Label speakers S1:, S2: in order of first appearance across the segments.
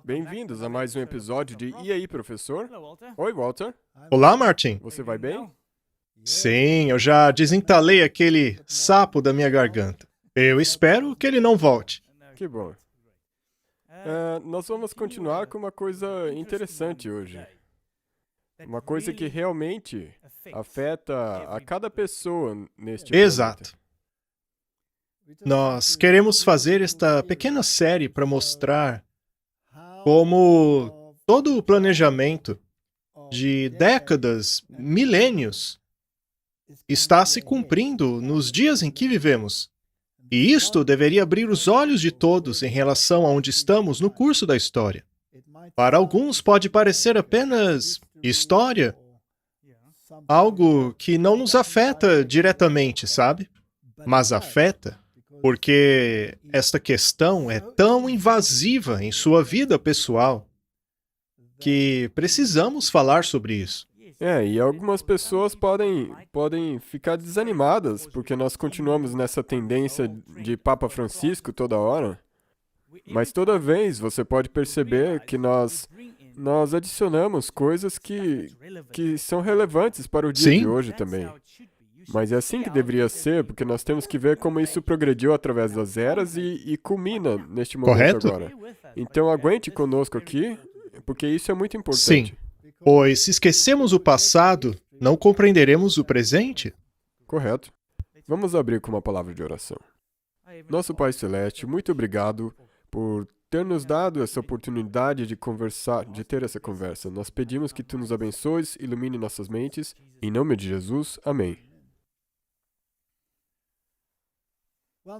S1: Bem-vindos a mais um episódio de E aí, professor? Oi, Walter.
S2: Olá, Martin.
S1: Você vai bem?
S2: Sim, eu já desentalei aquele sapo da minha garganta. Eu espero que ele não volte.
S1: Que bom. Nós vamos continuar com uma coisa interessante hoje. Uma coisa que realmente afeta a cada pessoa neste planeta.
S2: Exato. Nós queremos fazer esta pequena série para mostrar como todo o planejamento de décadas, milênios, está se cumprindo nos dias em que vivemos. E isto deveria abrir os olhos de todos em relação a onde estamos no curso da história. Para alguns pode parecer apenas história, algo que não nos afeta diretamente, sabe? Mas afeta, porque esta questão é tão invasiva em sua vida pessoal que precisamos falar sobre isso.
S1: E algumas pessoas podem ficar desanimadas porque nós continuamos nessa tendência de Papa Francisco toda hora. Mas toda vez você pode perceber que nós adicionamos coisas que são relevantes para o dia
S2: Sim.
S1: de hoje também. Mas é assim que deveria ser, porque nós temos que ver como isso progrediu através das eras e culmina neste momento
S2: Correto?
S1: agora. Então aguente conosco aqui, porque isso é muito importante.
S2: Sim, pois se esquecemos o passado, não compreenderemos o presente.
S1: Correto. Vamos abrir com uma palavra de oração. Nosso Pai Celeste, muito obrigado por ter nos dado essa oportunidade de conversar, de ter essa conversa. Nós pedimos que Tu nos abençoes, ilumine nossas mentes. Em nome de Jesus, amém.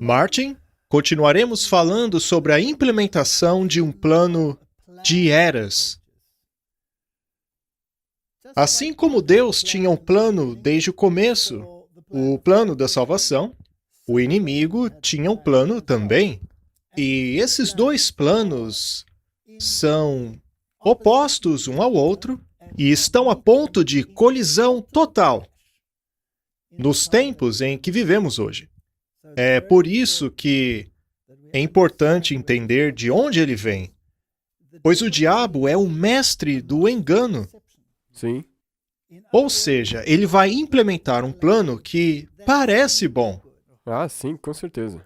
S2: Martin, continuaremos falando sobre a implementação de um plano de eras. Assim como Deus tinha um plano desde o começo, o plano da salvação, o inimigo tinha um plano também. E esses dois planos são opostos um ao outro e estão a ponto de colisão total nos tempos em que vivemos hoje. É por isso que é importante entender de onde ele vem, pois o diabo é o mestre do engano.
S1: Sim,
S2: Ou seja, ele vai implementar um plano que parece bom,
S1: sim, com certeza.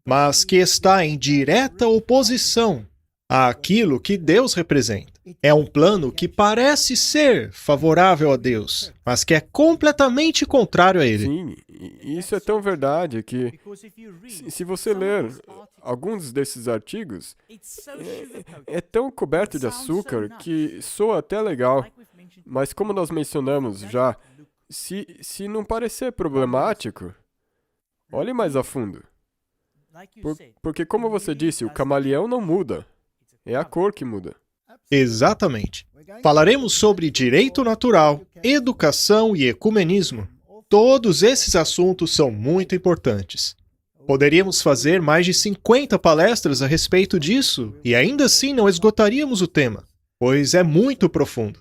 S2: mas que está em direta oposição àquilo que Deus representa. É um plano que parece ser favorável a Deus, mas que é completamente contrário a ele.
S1: Sim, e isso é tão verdade que se você ler alguns desses artigos, é tão coberto de açúcar que soa até legal. Mas como nós mencionamos já, se não parecer problemático, olhe mais a fundo. Porque como você disse, o camaleão não muda, é a cor que muda.
S2: Exatamente. Falaremos sobre direito natural, educação e ecumenismo. Todos esses assuntos são muito importantes. Poderíamos fazer mais de 50 palestras a respeito disso e ainda assim não esgotaríamos o tema, pois é muito profundo.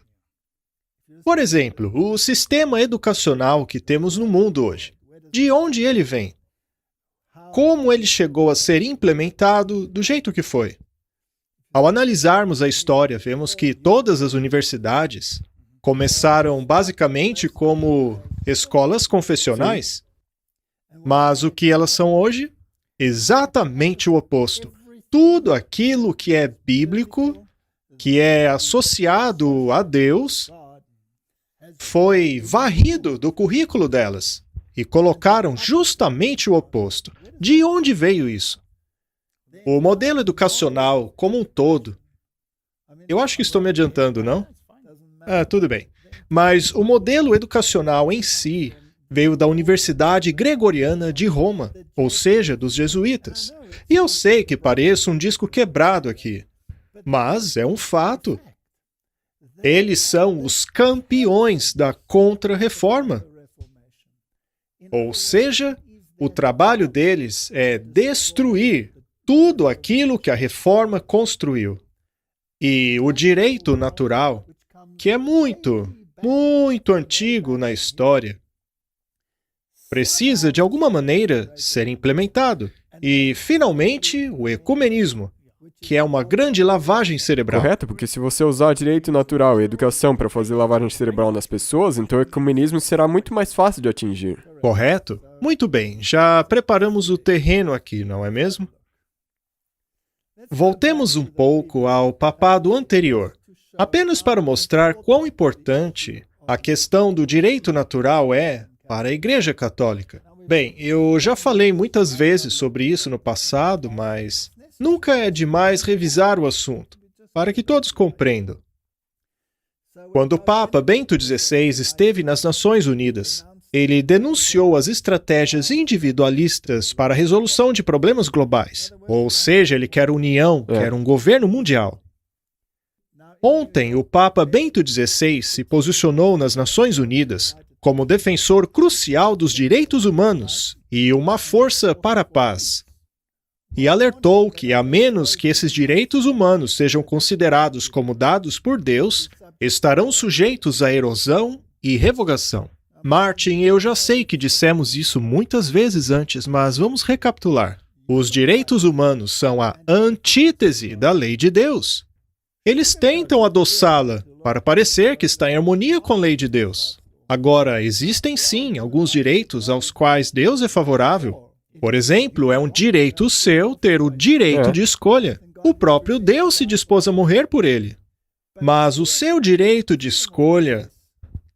S2: Por exemplo, o sistema educacional que temos no mundo hoje. De onde ele vem? Como ele chegou a ser implementado do jeito que foi? Ao analisarmos a história, vemos que todas as universidades começaram basicamente como escolas confessionais. Mas o que elas são hoje? Exatamente o oposto. Tudo aquilo que é bíblico, que é associado a Deus, foi varrido do currículo delas e colocaram justamente o oposto. De onde veio isso? O modelo educacional como um todo. Eu acho que estou me adiantando, não? Tudo bem. Mas o modelo educacional em si veio da Universidade Gregoriana de Roma, ou seja, dos jesuítas. E eu sei que pareço um disco quebrado aqui, mas é um fato. Eles são os campeões da Contra-Reforma. Ou seja, o trabalho deles é destruir tudo aquilo que a Reforma construiu. E o direito natural, que é muito, muito antigo na história, precisa de alguma maneira ser implementado. E, finalmente, o ecumenismo, que é uma grande lavagem cerebral.
S1: Correto, porque se você usar direito natural e educação para fazer lavagem cerebral nas pessoas, então o ecumenismo será muito mais fácil de atingir.
S2: Correto? Muito bem, já preparamos o terreno aqui, não é mesmo? Voltemos um pouco ao papado anterior, apenas para mostrar quão importante a questão do direito natural é para a Igreja Católica. Bem, eu já falei muitas vezes sobre isso no passado, mas nunca é demais revisar o assunto, para que todos compreendam. Quando o Papa Bento XVI esteve nas Nações Unidas, ele denunciou as estratégias individualistas para a resolução de problemas globais. Ou seja, ele quer união, quer um governo mundial. Ontem, o Papa Bento XVI se posicionou nas Nações Unidas como defensor crucial dos direitos humanos e uma força para a paz. E alertou que, a menos que esses direitos humanos sejam considerados como dados por Deus, estarão sujeitos à erosão e revogação. Martin, eu já sei que dissemos isso muitas vezes antes, mas vamos recapitular. Os direitos humanos são a antítese da lei de Deus. Eles tentam adoçá-la para parecer que está em harmonia com a lei de Deus. Agora, existem sim alguns direitos aos quais Deus é favorável. Por exemplo, é um direito seu ter o direito de escolha. O próprio Deus se dispôs a morrer por ele. Mas o seu direito de escolha,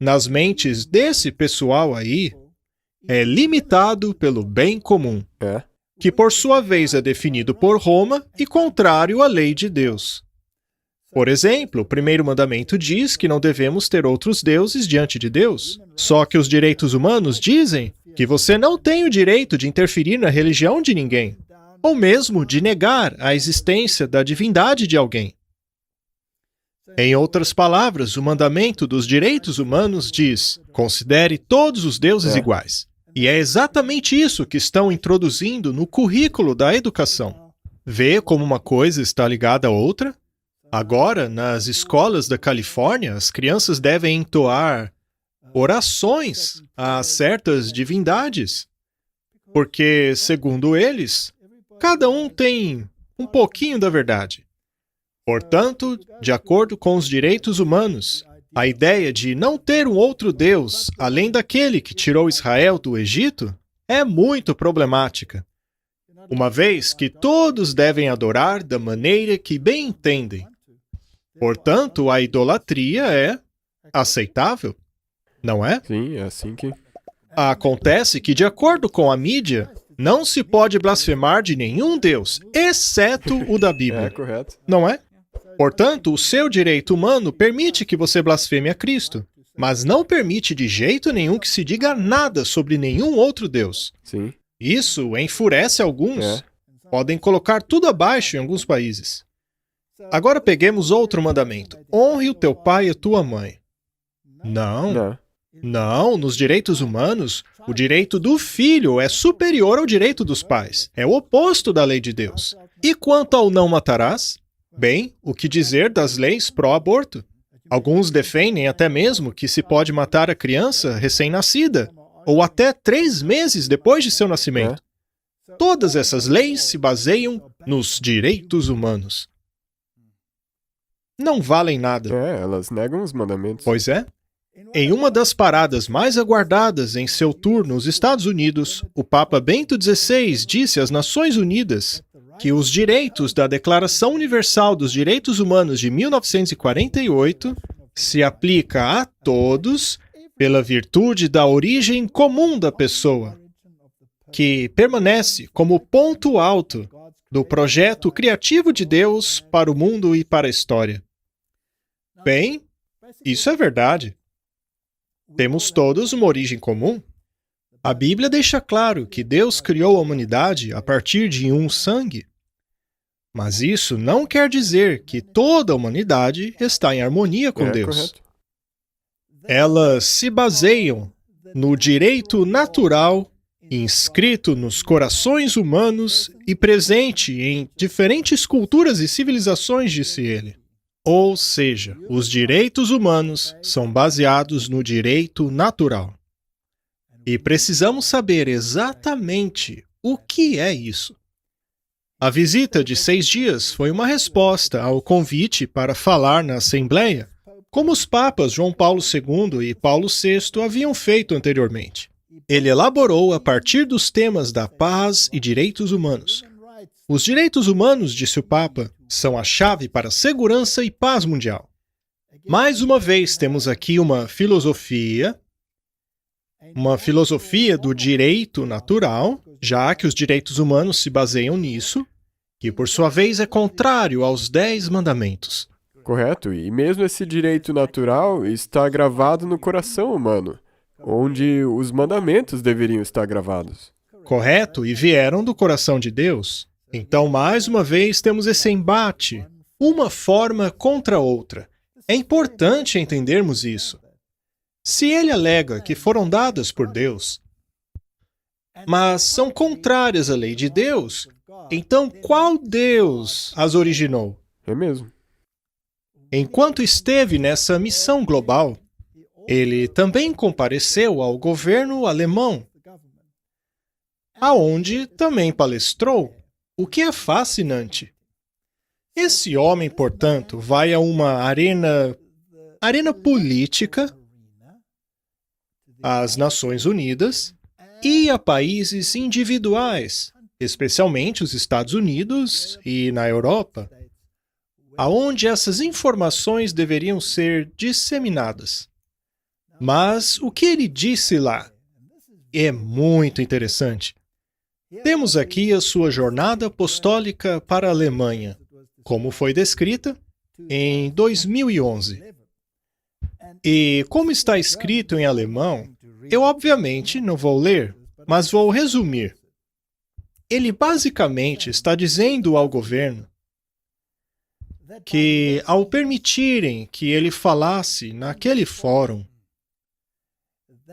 S2: nas mentes desse pessoal aí, é limitado pelo bem comum, que por sua vez é definido por Roma e contrário à lei de Deus. Por exemplo, o primeiro mandamento diz que não devemos ter outros deuses diante de Deus. Só que os direitos humanos dizem que você não tem o direito de interferir na religião de ninguém, ou mesmo de negar a existência da divindade de alguém. Em outras palavras, o mandamento dos direitos humanos diz: considere todos os deuses iguais. E é exatamente isso que estão introduzindo no currículo da educação. Vê como uma coisa está ligada à outra? Agora, nas escolas da Califórnia, as crianças devem entoar orações a certas divindades, porque, segundo eles, cada um tem um pouquinho da verdade. Portanto, de acordo com os direitos humanos, a ideia de não ter um outro Deus além daquele que tirou Israel do Egito é muito problemática, uma vez que todos devem adorar da maneira que bem entendem. Portanto, a idolatria é aceitável, não é?
S1: Sim, é assim que...
S2: Acontece que, de acordo com a mídia, não se pode blasfemar de nenhum Deus, exceto o da Bíblia.
S1: É correto.
S2: Não é? Portanto, o seu direito humano permite que você blasfeme a Cristo, mas não permite de jeito nenhum que se diga nada sobre nenhum outro Deus.
S1: Sim.
S2: Isso enfurece alguns. Podem colocar tudo abaixo em alguns países. Agora peguemos outro mandamento. Honre o teu pai e a tua mãe. Não, nos direitos humanos, o direito do filho é superior ao direito dos pais. É o oposto da lei de Deus. E quanto ao não matarás? Bem, o que dizer das leis pró-aborto? Alguns defendem até mesmo que se pode matar a criança recém-nascida, ou até 3 meses depois de seu nascimento. Todas essas leis se baseiam nos direitos humanos. Não valem nada.
S1: Elas negam os mandamentos.
S2: Pois é. Em uma das paradas mais aguardadas em seu tour nos Estados Unidos, o Papa Bento XVI disse às Nações Unidas que os direitos da Declaração Universal dos Direitos Humanos de 1948 se aplica a todos pela virtude da origem comum da pessoa, que permanece como ponto alto do projeto criativo de Deus para o mundo e para a história. Bem, isso é verdade. Temos todos uma origem comum. A Bíblia deixa claro que Deus criou a humanidade a partir de um sangue. Mas isso não quer dizer que toda a humanidade está em harmonia com Deus.
S1: Correto.
S2: Elas se baseiam no direito natural inscrito nos corações humanos e presente em diferentes culturas e civilizações, disse ele. Ou seja, os direitos humanos são baseados no direito natural. E precisamos saber exatamente o que é isso. A visita de 6 dias foi uma resposta ao convite para falar na Assembleia, como os papas João Paulo II e Paulo VI haviam feito anteriormente. Ele elaborou a partir dos temas da paz e direitos humanos. Os direitos humanos, disse o Papa, são a chave para a segurança e paz mundial. Mais uma vez, temos aqui uma filosofia do direito natural, já que os direitos humanos se baseiam nisso, que por sua vez é contrário aos 10 mandamentos.
S1: Correto, e mesmo esse direito natural está gravado no coração humano, onde os mandamentos deveriam estar gravados.
S2: Correto, e vieram do coração de Deus. Então, mais uma vez, temos esse embate, uma forma contra outra. É importante entendermos isso. Se ele alega que foram dadas por Deus, mas são contrárias à lei de Deus, então qual Deus as originou?
S1: É mesmo.
S2: Enquanto esteve nessa missão global, ele também compareceu ao governo alemão, aonde também palestrou, o que é fascinante. Esse homem, portanto, vai a uma arena política, às Nações Unidas e a países individuais, especialmente os Estados Unidos e na Europa, aonde essas informações deveriam ser disseminadas. Mas o que ele disse lá é muito interessante. Temos aqui a sua jornada apostólica para a Alemanha, como foi descrita em 2011. E como está escrito em alemão, eu obviamente não vou ler, mas vou resumir. Ele basicamente está dizendo ao governo que, ao permitirem que ele falasse naquele fórum,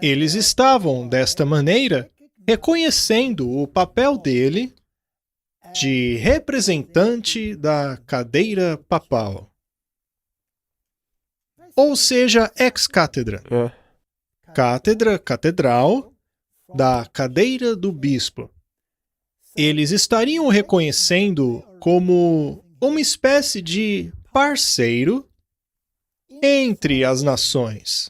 S2: eles estavam, desta maneira, reconhecendo o papel dele de representante da cadeira papal. Ou seja, ex-cátedra. Cátedra, catedral, da cadeira do bispo. Eles estariam reconhecendo como uma espécie de parceiro entre as nações.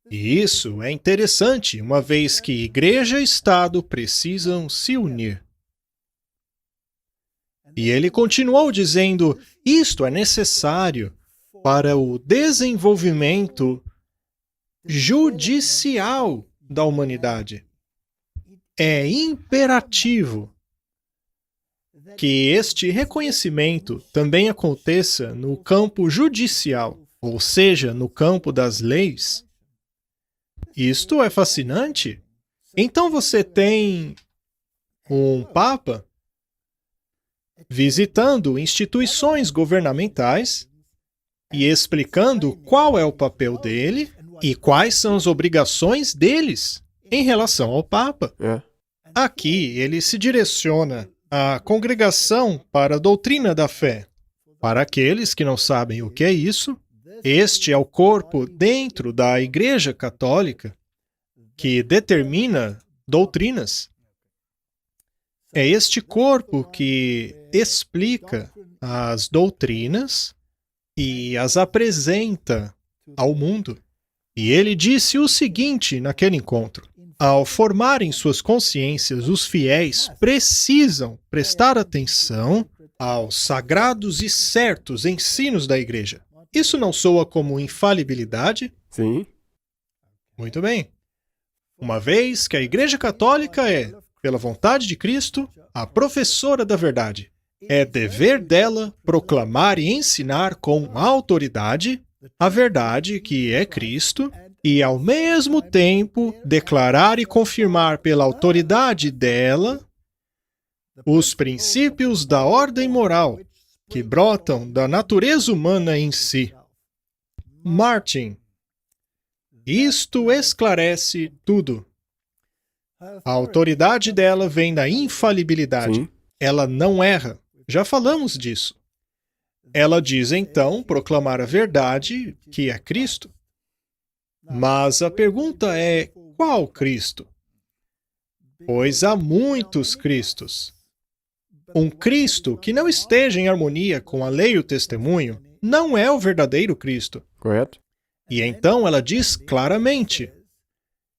S2: E isso é interessante, uma vez que igreja e Estado precisam se unir. E ele continuou dizendo, isto é necessário para o desenvolvimento judicial da humanidade. É imperativo que este reconhecimento também aconteça no campo judicial, ou seja, no campo das leis. Isto é fascinante. Então você tem um Papa visitando instituições governamentais e explicando qual é o papel dele e quais são as obrigações deles em relação ao Papa. Aqui ele se direciona à Congregação para a Doutrina da Fé. Para aqueles que não sabem o que é isso, este é o corpo dentro da Igreja Católica que determina doutrinas. É este corpo que explica as doutrinas e as apresenta ao mundo. E ele disse o seguinte naquele encontro: ao formarem suas consciências, os fiéis precisam prestar atenção aos sagrados e certos ensinos da Igreja. Isso não soa como infalibilidade?
S1: Sim.
S2: Muito bem. Uma vez que a Igreja Católica é, pela vontade de Cristo, a professora da verdade, é dever dela proclamar e ensinar com autoridade a verdade que é Cristo e, ao mesmo tempo, declarar e confirmar pela autoridade dela os princípios da ordem moral que brotam da natureza humana em si. Martin, isto esclarece tudo. A autoridade dela vem da infalibilidade.
S1: Sim.
S2: Ela não erra. Já falamos disso. Ela diz, então, proclamar a verdade, que é Cristo. Mas a pergunta é, qual Cristo? Pois há muitos Cristos. Um Cristo que não esteja em harmonia com a lei e o testemunho não é o verdadeiro Cristo.
S1: Correto?
S2: E então ela diz claramente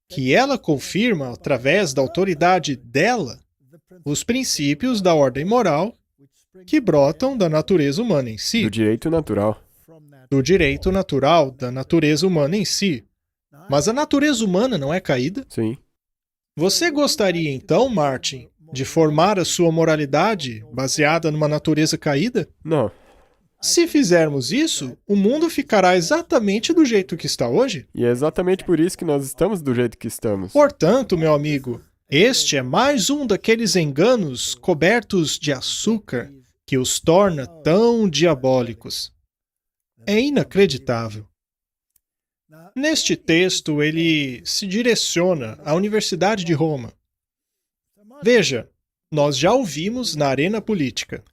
S2: que ela confirma, através da autoridade dela, os princípios da ordem moral que brotam da natureza humana em si.
S1: Do direito natural.
S2: Do direito natural da natureza humana em si. Mas a natureza humana não é caída?
S1: Sim.
S2: Você gostaria então, Martin, de formar a sua moralidade baseada numa natureza caída?
S1: Não.
S2: Se fizermos isso, o mundo ficará exatamente do jeito que está hoje.
S1: E é exatamente por isso que nós estamos do jeito que estamos.
S2: Portanto, meu amigo, este é mais um daqueles enganos cobertos de açúcar que os torna tão diabólicos. É inacreditável. Neste texto, ele se direciona à Universidade de Roma. Veja, nós já ouvimos na arena política.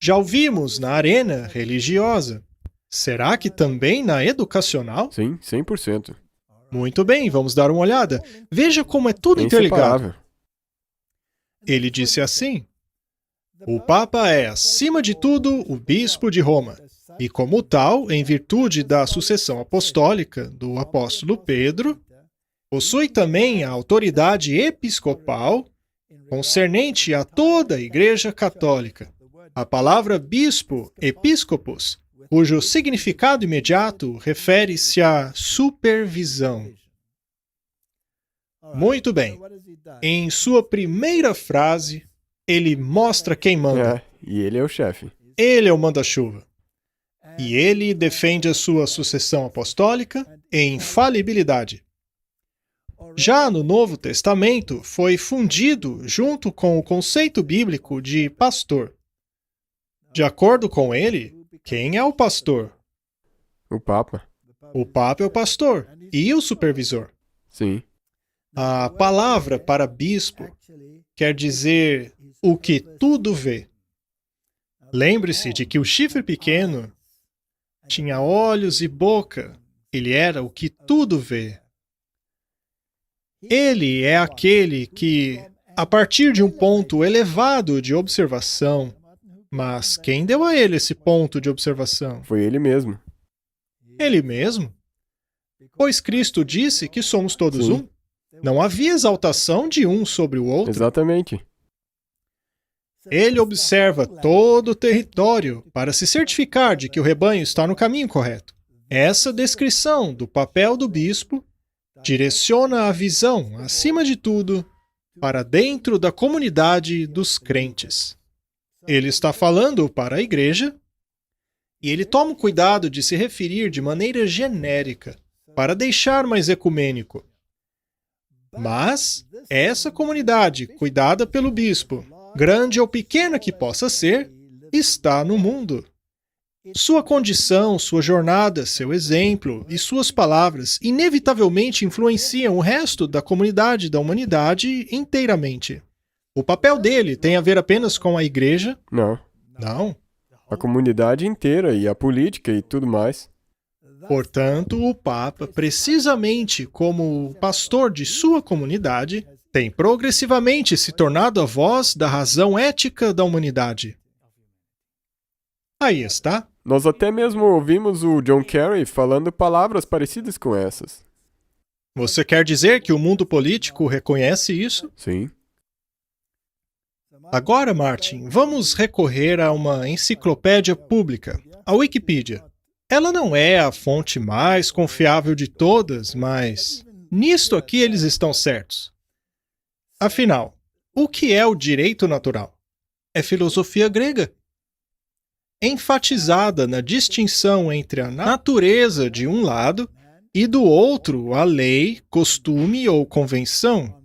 S2: Já ouvimos na arena religiosa. Será que também na educacional?
S1: Sim, 100%.
S2: Muito bem, vamos dar uma olhada. Veja como é tudo
S1: É
S2: interligado.
S1: inseparável.
S2: Ele disse assim: o Papa é, acima de tudo, o bispo de Roma. E como tal, em virtude da sucessão apostólica do apóstolo Pedro, possui também a autoridade episcopal concernente a toda a Igreja Católica. A palavra bispo, episcopos, cujo significado imediato refere-se à supervisão. Muito bem. Em sua primeira frase, ele mostra quem manda.
S1: É, e ele é o chefe.
S2: Ele é o manda-chuva. E ele defende a sua sucessão apostólica e infalibilidade. Já no Novo Testamento, foi fundido junto com o conceito bíblico de pastor. De acordo com ele, quem é o pastor?
S1: O Papa.
S2: O Papa é o pastor e o supervisor.
S1: Sim.
S2: A palavra para bispo quer dizer o que tudo vê. Lembre-se de que o chifre pequeno tinha olhos e boca. Ele era o que tudo vê. Ele é aquele que, a partir de um ponto elevado de observação, mas quem deu a ele esse ponto de observação?
S1: Foi ele mesmo.
S2: Ele mesmo? Pois Cristo disse que somos todos
S1: Sim.
S2: um. Não havia exaltação de um sobre o outro.
S1: Exatamente.
S2: Ele observa todo o território para se certificar de que o rebanho está no caminho correto. Essa descrição do papel do bispo direciona a visão, acima de tudo, para dentro da comunidade dos crentes. Ele está falando para a igreja e ele toma o cuidado de se referir de maneira genérica, para deixar mais ecumênico. Mas essa comunidade, cuidada pelo bispo, grande ou pequena que possa ser, está no mundo. Sua condição, sua jornada, seu exemplo e suas palavras inevitavelmente influenciam o resto da comunidade da humanidade inteiramente. O papel dele tem a ver apenas com a igreja?
S1: Não.
S2: Não.
S1: A comunidade inteira e a política e tudo mais.
S2: Portanto, o Papa, precisamente como o pastor de sua comunidade, tem progressivamente se tornado a voz da razão ética da humanidade. Aí está.
S1: Nós até mesmo ouvimos o John Kerry falando palavras parecidas com essas.
S2: Você quer dizer que o mundo político reconhece isso?
S1: Sim.
S2: Agora, Martin, vamos recorrer a uma enciclopédia pública, a Wikipedia. Ela não é a fonte mais confiável de todas, mas nisto aqui eles estão certos. Afinal, o que é o direito natural? É filosofia grega. Enfatizada na distinção entre a natureza de um lado e do outro a lei, costume ou convenção.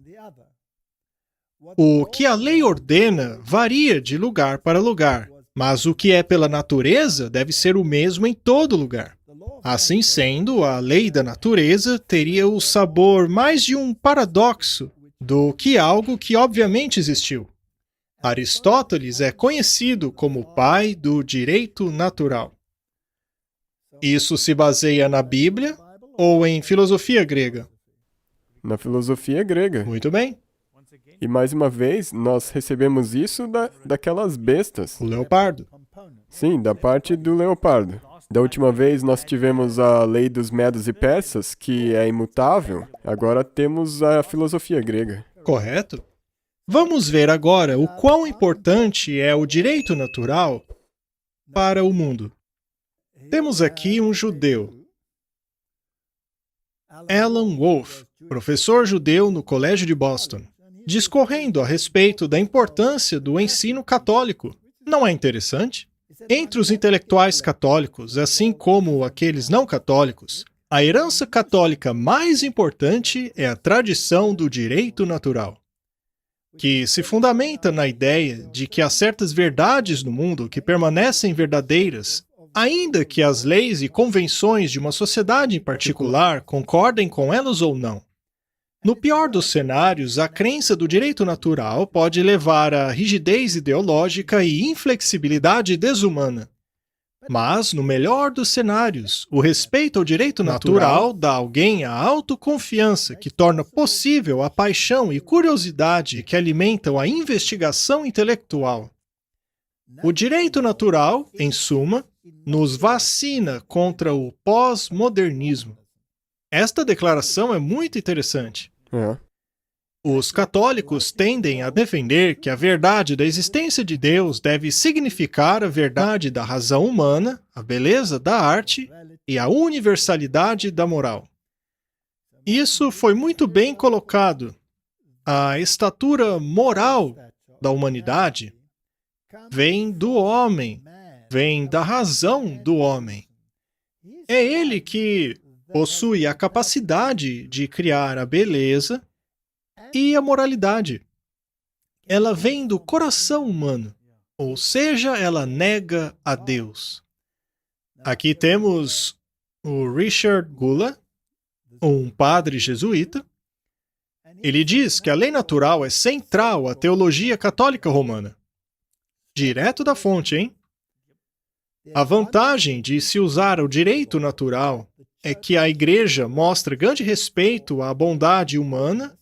S2: O que a lei ordena varia de lugar para lugar, mas o que é pela natureza deve ser o mesmo em todo lugar. Assim sendo, a lei da natureza teria o sabor mais de um paradoxo do que algo que obviamente existiu. Aristóteles é conhecido como o pai do direito natural. Isso se baseia na Bíblia ou em filosofia grega?
S1: Na filosofia grega.
S2: Muito bem.
S1: E mais uma vez, nós recebemos isso daquelas bestas.
S2: O leopardo.
S1: Sim, da parte do leopardo. Da última vez nós tivemos a lei dos medos e persas, que é imutável. Agora temos a filosofia grega.
S2: Correto? Vamos ver agora o quão importante é o direito natural para o mundo. Temos aqui um judeu, Alan Wolf, professor judeu no Colégio de Boston, discorrendo a respeito da importância do ensino católico. Não é interessante? Entre os intelectuais católicos, assim como aqueles não católicos, a herança católica mais importante é a tradição do direito natural, que se fundamenta na ideia de que há certas verdades no mundo que permanecem verdadeiras, ainda que as leis e convenções de uma sociedade em particular concordem com elas ou não. No pior dos cenários, a crença do direito natural pode levar à rigidez ideológica e inflexibilidade desumana. Mas, no melhor dos cenários, o respeito ao direito natural dá a alguém a autoconfiança que torna possível a paixão e curiosidade que alimentam a investigação intelectual. O direito natural, em suma, nos vacina contra o pós-modernismo. Esta declaração é muito interessante. Os católicos tendem a defender que a verdade da existência de Deus deve significar a verdade da razão humana, a beleza da arte e a universalidade da moral. Isso foi muito bem colocado. A estatura moral da humanidade vem do homem, vem da razão do homem. É ele que possui a capacidade de criar a beleza e a moralidade. Ela vem do coração humano, ou seja, ela nega a Deus. Aqui temos o Richard Gula, um padre jesuíta. Ele diz que a lei natural é central à teologia católica romana. Direto da fonte, hein? A vantagem de se usar o direito natural é que a Igreja mostra grande respeito à bondade humana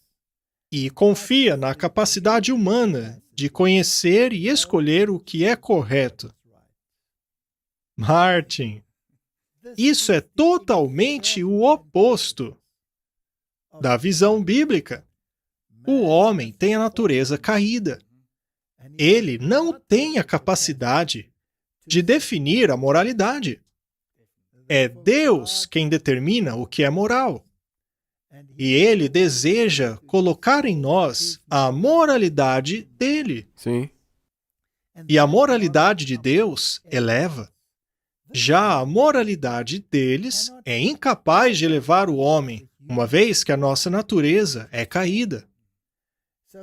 S2: e confia na capacidade humana de conhecer e escolher o que é correto. Martin, isso é totalmente o oposto da visão bíblica. O homem tem a natureza caída. Ele não tem a capacidade de definir a moralidade. É Deus quem determina o que é moral. E Ele deseja colocar em nós a moralidade dele.
S1: Sim.
S2: E a moralidade de Deus eleva. Já a moralidade deles é incapaz de elevar o homem, uma vez que a nossa natureza é caída.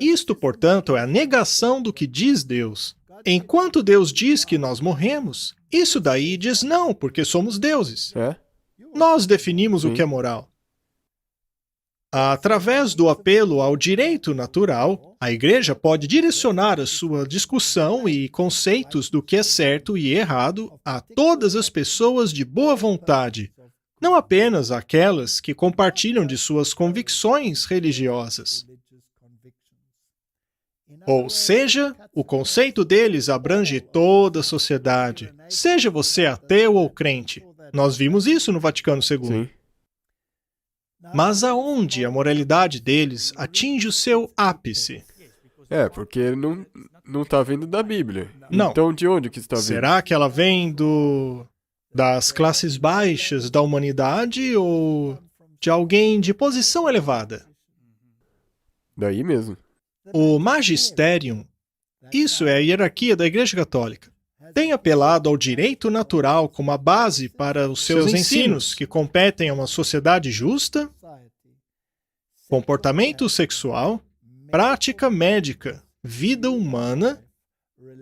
S2: Isto, portanto, é a negação do que diz Deus. Enquanto Deus diz que nós morremos, isso daí diz não, porque somos deuses. Nós definimos o que é moral. Através do apelo ao direito natural, a Igreja pode direcionar a sua discussão e conceitos do que é certo e errado a todas as pessoas de boa vontade, não apenas aquelas que compartilham de suas convicções religiosas. Ou seja, o conceito deles abrange toda a sociedade, seja você ateu ou crente. Nós vimos isso no Vaticano II.
S1: Sim.
S2: Mas aonde a moralidade deles atinge o seu ápice?
S1: Porque não está vindo da Bíblia.
S2: Não.
S1: Então, de onde que está vindo?
S2: Será que ela vem das classes baixas da humanidade ou de alguém de posição elevada?
S1: Daí mesmo.
S2: O magisterium, isso é a hierarquia da Igreja Católica, tem apelado ao direito natural como a base para os seus ensinos que competem a uma sociedade justa, comportamento sexual, prática médica, vida humana,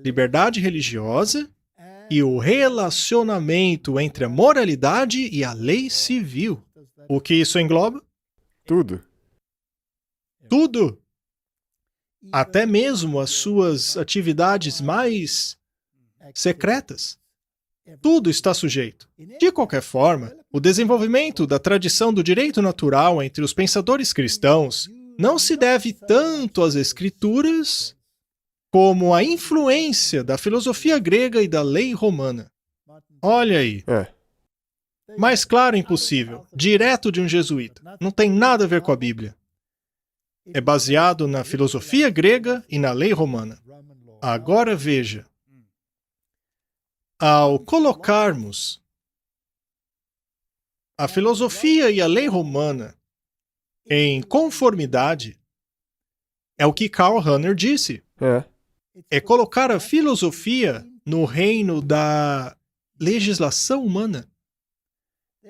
S2: liberdade religiosa e o relacionamento entre a moralidade e a lei civil. O que isso engloba?
S1: Tudo.
S2: Tudo! Até mesmo as suas atividades mais secretas. Tudo está sujeito. De qualquer forma, o desenvolvimento da tradição do direito natural entre os pensadores cristãos não se deve tanto às Escrituras como à influência da filosofia grega e da lei romana. Olha aí. Mais claro impossível. Direto de um jesuíta. Não tem nada a ver com a Bíblia. É baseado na filosofia grega e na lei romana. Agora veja. Ao colocarmos a filosofia e a lei romana em conformidade, é o que Karl Rahner disse. É colocar a filosofia no reino da legislação humana.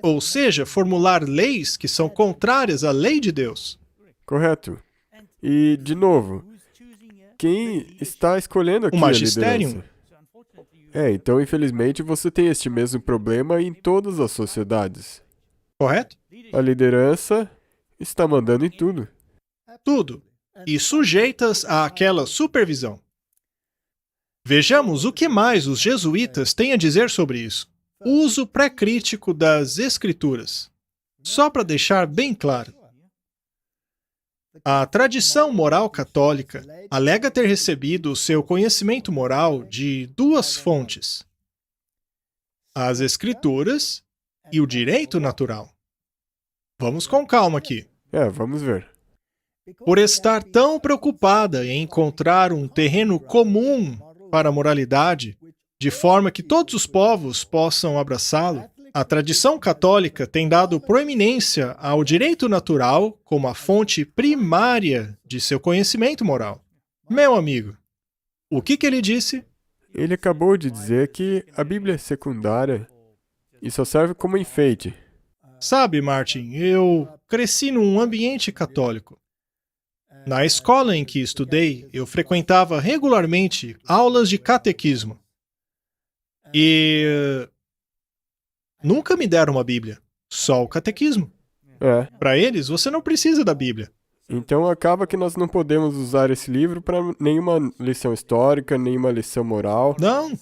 S2: Ou seja, formular leis que são contrárias à lei de Deus.
S1: Correto. E, de novo, quem está escolhendo aqui
S2: O magistério?
S1: a liderança? Então, infelizmente, você tem este mesmo problema em todas as sociedades.
S2: Correto?
S1: A liderança está mandando em tudo.
S2: Tudo. E sujeitas àquela supervisão. Vejamos o que mais os jesuítas têm a dizer sobre isso. O uso pré-crítico das Escrituras. Só para deixar bem claro. A tradição moral católica alega ter recebido o seu conhecimento moral de duas fontes: as Escrituras e o direito natural. Vamos com calma aqui.
S1: Vamos ver.
S2: Por estar tão preocupada em encontrar um terreno comum para a moralidade, de forma que todos os povos possam abraçá-lo, a tradição católica tem dado proeminência ao direito natural como a fonte primária de seu conhecimento moral. Meu amigo, o que ele disse?
S1: Ele acabou de dizer que a Bíblia é secundária e só serve como enfeite.
S2: Sabe, Martin, eu cresci num ambiente católico. Na escola em que estudei, eu frequentava regularmente aulas de catequismo. E nunca me deram uma Bíblia, só o catequismo. Para eles, você não precisa da Bíblia.
S1: Então acaba que nós não podemos usar esse livro para nenhuma lição histórica, nenhuma lição moral.
S2: Não.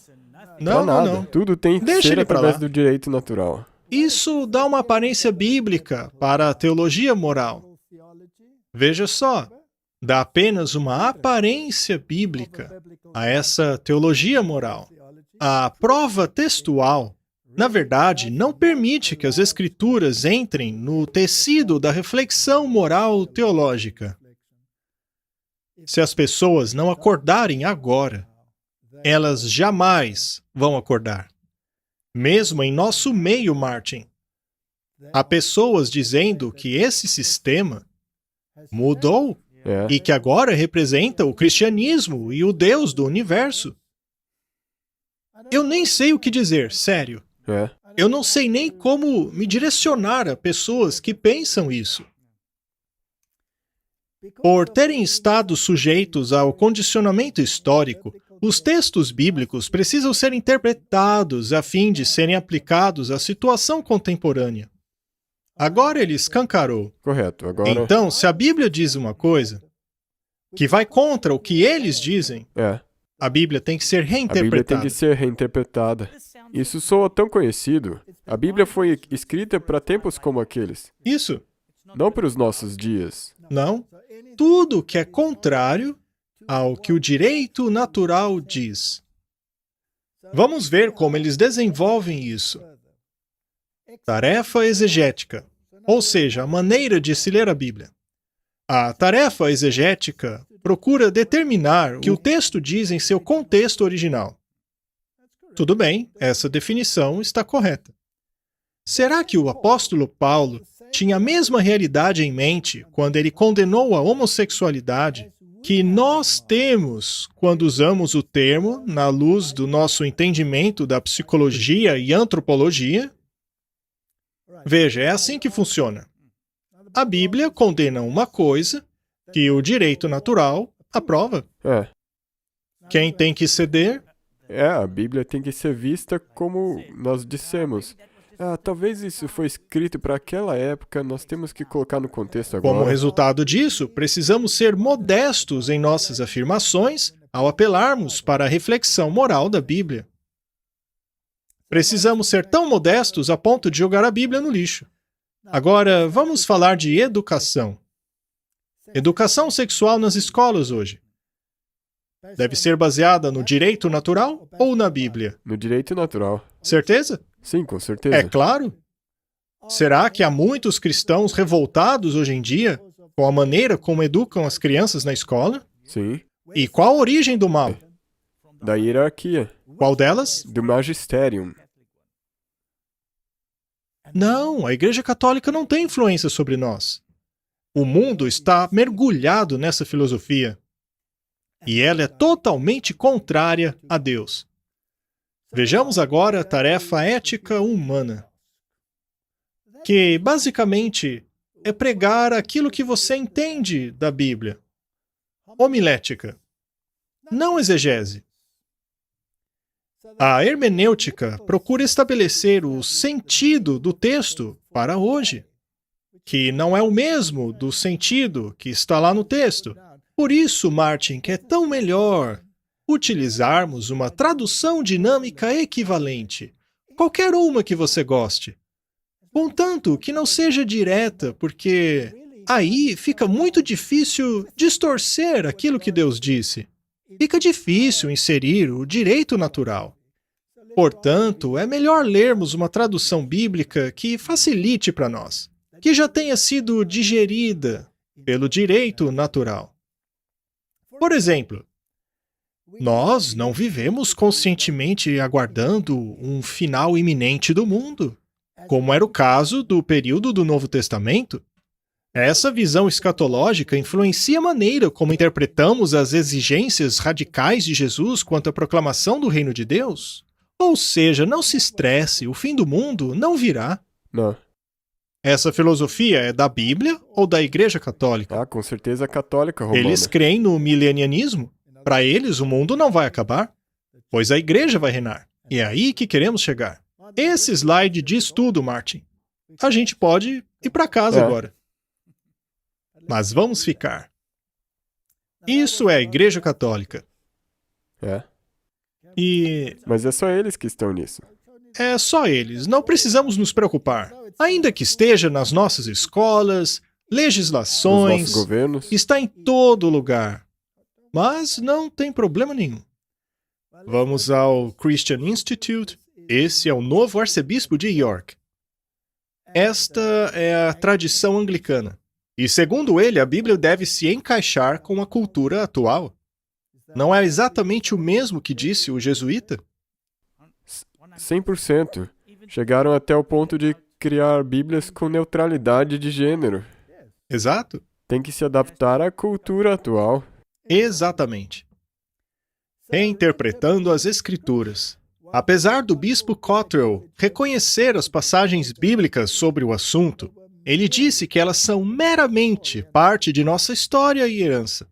S1: Tudo tem que ser através do direito natural.
S2: Isso dá uma aparência bíblica para a teologia moral. Veja só, dá apenas uma aparência bíblica a essa teologia moral. A prova textual, na verdade, não permite que as Escrituras entrem no tecido da reflexão moral teológica. Se as pessoas não acordarem agora, elas jamais vão acordar. Mesmo em nosso meio, Martin, há pessoas dizendo que esse sistema mudou e que agora representa o cristianismo e o Deus do universo. Eu nem sei o que dizer, sério. Eu não sei nem como me direcionar a pessoas que pensam isso. Por terem estado sujeitos ao condicionamento histórico, os textos bíblicos precisam ser interpretados a fim de serem aplicados à situação contemporânea. Agora ele escancarou.
S1: Correto, agora...
S2: Então, se a Bíblia diz uma coisa que vai contra o que eles dizem, a Bíblia tem que ser reinterpretada.
S1: A Bíblia tem que ser reinterpretada. Isso soa tão conhecido. A Bíblia foi escrita para tempos como aqueles.
S2: Isso.
S1: Não para os nossos dias.
S2: Não. Tudo que é contrário ao que o direito natural diz. Vamos ver como eles desenvolvem isso. Tarefa exegética, ou seja, a maneira de se ler a Bíblia. A tarefa exegética procura determinar o que o texto diz em seu contexto original. Tudo bem, essa definição está correta. Será que o apóstolo Paulo tinha a mesma realidade em mente quando ele condenou a homossexualidade que nós temos quando usamos o termo na luz do nosso entendimento da psicologia e antropologia? Veja, é assim que funciona. A Bíblia condena uma coisa que o direito natural aprova. Quem tem que ceder?
S1: A Bíblia tem que ser vista como nós dissemos. Talvez isso foi escrito para aquela época, nós temos que colocar no contexto agora.
S2: Como resultado disso, precisamos ser modestos em nossas afirmações ao apelarmos para a reflexão moral da Bíblia. Precisamos ser tão modestos a ponto de jogar a Bíblia no lixo. Agora, vamos falar de educação. Educação sexual nas escolas hoje deve ser baseada no direito natural ou na Bíblia?
S1: No direito natural.
S2: Certeza?
S1: Sim, com certeza.
S2: É claro. Será que há muitos cristãos revoltados hoje em dia com a maneira como educam as crianças na escola?
S1: Sim.
S2: E qual a origem do mal?
S1: Da hierarquia.
S2: Qual delas?
S1: Do magisterium.
S2: Não, a Igreja Católica não tem influência sobre nós. O mundo está mergulhado nessa filosofia. E ela é totalmente contrária a Deus. Vejamos agora a tarefa ética humana, que basicamente é pregar aquilo que você entende da Bíblia. Homilética, não exegese. A hermenêutica procura estabelecer o sentido do texto para hoje, que não é o mesmo do sentido que está lá no texto. Por isso, Martin, que é tão melhor utilizarmos uma tradução dinâmica equivalente, qualquer uma que você goste, contanto que não seja direta, porque aí fica muito difícil distorcer aquilo que Deus disse. Fica difícil inserir o direito natural. Portanto, é melhor lermos uma tradução bíblica que facilite para nós, que já tenha sido digerida pelo direito natural. Por exemplo, nós não vivemos conscientemente aguardando um final iminente do mundo, como era o caso do período do Novo Testamento. Essa visão escatológica influencia a maneira como interpretamos as exigências radicais de Jesus quanto à proclamação do reino de Deus. Ou seja, não se estresse, o fim do mundo não virá.
S1: Não.
S2: Essa filosofia é da Bíblia ou da Igreja Católica?
S1: Ah, com certeza católica romana.
S2: Eles creem no milenianismo. Para eles, o mundo não vai acabar, pois a Igreja vai reinar. E é aí que queremos chegar. Esse slide diz tudo, Martin. A gente pode ir para casa agora. Mas vamos ficar. Isso é a Igreja Católica.
S1: É.
S2: E
S1: Mas é só eles que estão nisso.
S2: é só eles, não precisamos nos preocupar. Ainda que esteja nas nossas escolas,
S1: Os
S2: legislações,
S1: nossos governos.
S2: está em todo lugar. Mas não tem problema nenhum. Vamos ao Christian Institute. Esse é o novo arcebispo de York. Esta é a tradição anglicana. E segundo ele, a Bíblia deve se encaixar com a cultura atual. Não é exatamente o mesmo que disse o jesuíta?
S1: 100%. Chegaram até o ponto de criar bíblias com neutralidade de gênero.
S2: Exato.
S1: Tem que se adaptar à cultura atual.
S2: Exatamente. Reinterpretando as Escrituras. Apesar do bispo Cottrell reconhecer as passagens bíblicas sobre o assunto, ele disse que elas são meramente parte de nossa história e herança.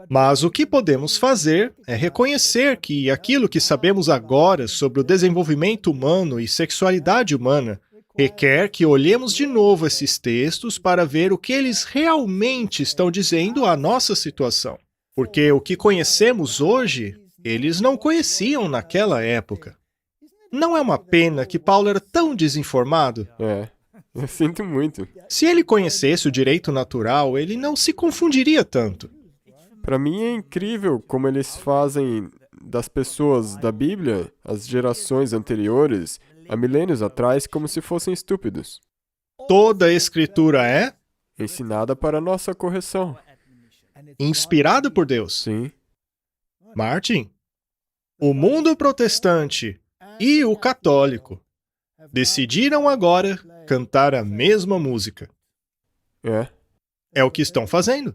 S2: Mas o que podemos fazer é reconhecer que aquilo que sabemos agora sobre o desenvolvimento humano e sexualidade humana requer que olhemos de novo esses textos para ver o que eles realmente estão dizendo à nossa situação. Porque o que conhecemos hoje, eles não conheciam naquela época. Não é uma pena que Paulo era tão desinformado?
S1: É. Eu sinto muito.
S2: Se ele conhecesse o direito natural, ele não se confundiria tanto.
S1: Para mim é incrível como eles fazem das pessoas da Bíblia, as gerações anteriores, há milênios atrás, como se fossem estúpidos.
S2: Toda a Escritura é
S1: Ensinada para nossa correção.
S2: inspirada por Deus.
S1: Sim.
S2: Martin, o mundo protestante e o católico decidiram agora cantar a mesma música.
S1: É.
S2: É o que estão fazendo.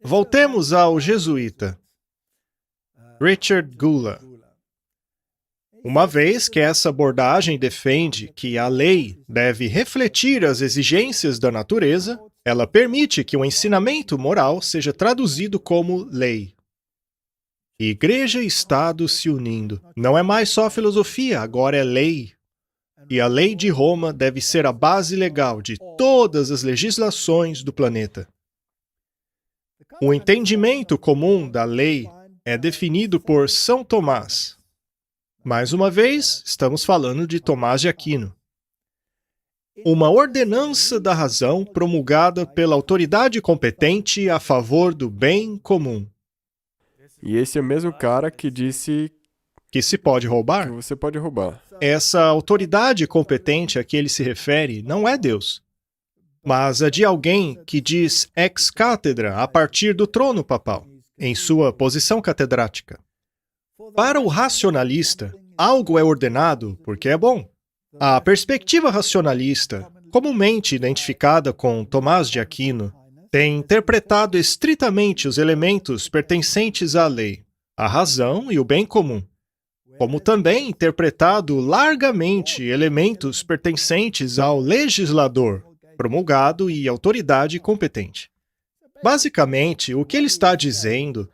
S2: Voltemos ao jesuíta Richard Gula. Uma vez que essa abordagem defende que a lei deve refletir as exigências da natureza, ela permite que o ensinamento moral seja traduzido como lei. Igreja e Estado se unindo. Não é mais só filosofia, agora é lei. E a lei de Roma deve ser a base legal de todas as legislações do planeta. O entendimento comum da lei é definido por São Tomás. Mais uma vez, estamos falando de Tomás de Aquino. Uma ordenança da razão promulgada pela autoridade competente a favor do bem comum.
S1: E esse é o mesmo cara que disse
S2: Que se pode
S1: que
S2: roubar.
S1: você pode roubar.
S2: Essa autoridade competente a que ele se refere não é Deus, mas a de alguém que diz ex cátedra a partir do trono papal, em sua posição catedrática. Para o racionalista, algo é ordenado porque é bom. A perspectiva racionalista, comumente identificada com Tomás de Aquino, tem interpretado estritamente os elementos pertencentes à lei, a razão e o bem comum, como também interpretado largamente elementos pertencentes ao legislador, promulgado e autoridade competente. Basicamente, o que ele está dizendo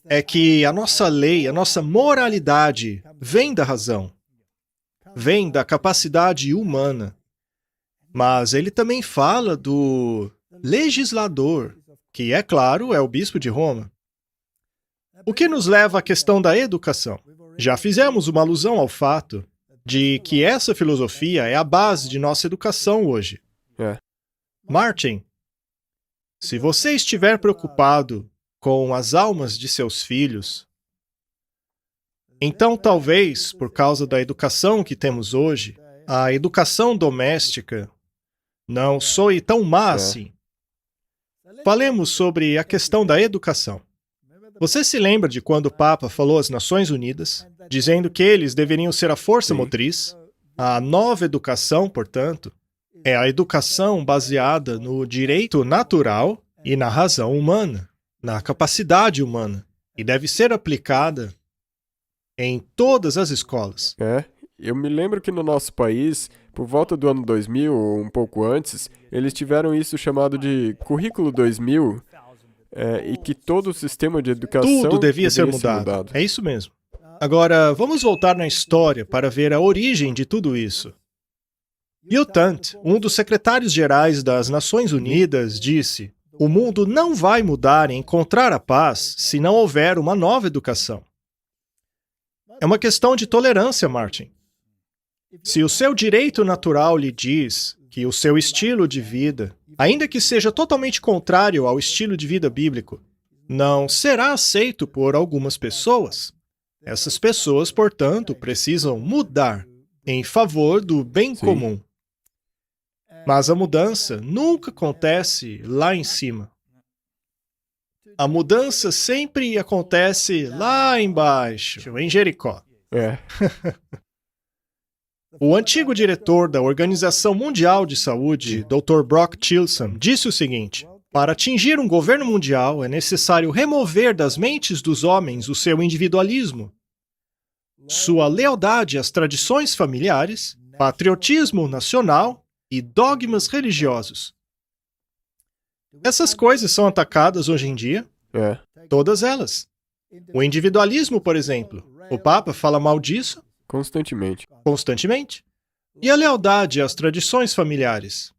S2: é que a nossa lei, a nossa moralidade, vem da razão, vem da capacidade humana. Mas ele também fala do legislador, que, é claro, é o bispo de Roma. O que nos leva à questão da educação. Já fizemos uma alusão ao fato de que essa filosofia é a base de nossa educação hoje. Martin, se você estiver preocupado com as almas de seus filhos, então talvez, por causa da educação que temos hoje, a educação doméstica não soe tão má assim. Falemos sobre a questão da educação. Você se lembra de quando o Papa falou às Nações Unidas, dizendo que eles deveriam ser a força motriz? A nova educação, portanto, é a educação baseada no direito natural e na razão humana, na capacidade humana, e deve ser aplicada em todas as escolas.
S1: Eu me lembro que no nosso país, por volta do ano 2000 ou um pouco antes, eles tiveram isso chamado de Currículo 2000, e que todo o sistema de educação
S2: Tudo devia ser mudado. É isso mesmo. Agora, vamos voltar na história para ver a origem de tudo isso. Yutant, um dos secretários-gerais das Nações Unidas, disse: "O mundo não vai mudar e encontrar a paz se não houver uma nova educação." É uma questão de tolerância, Martin. Se o seu direito natural lhe diz que o seu estilo de vida, ainda que seja totalmente contrário ao estilo de vida bíblico, não será aceito por algumas pessoas, essas pessoas, portanto, precisam mudar em favor do bem comum. Mas a mudança nunca acontece lá em cima. A mudança sempre acontece lá embaixo, em Jericó. O antigo diretor da Organização Mundial de Saúde, Dr. Brock Tilson, disse o seguinte: "Para atingir um governo mundial, é necessário remover das mentes dos homens o seu individualismo, sua lealdade às tradições familiares, patriotismo nacional e dogmas religiosos." Essas coisas são atacadas hoje em dia? Todas elas. O individualismo, por exemplo. O Papa fala mal disso? Constantemente. E a lealdade às tradições familiares?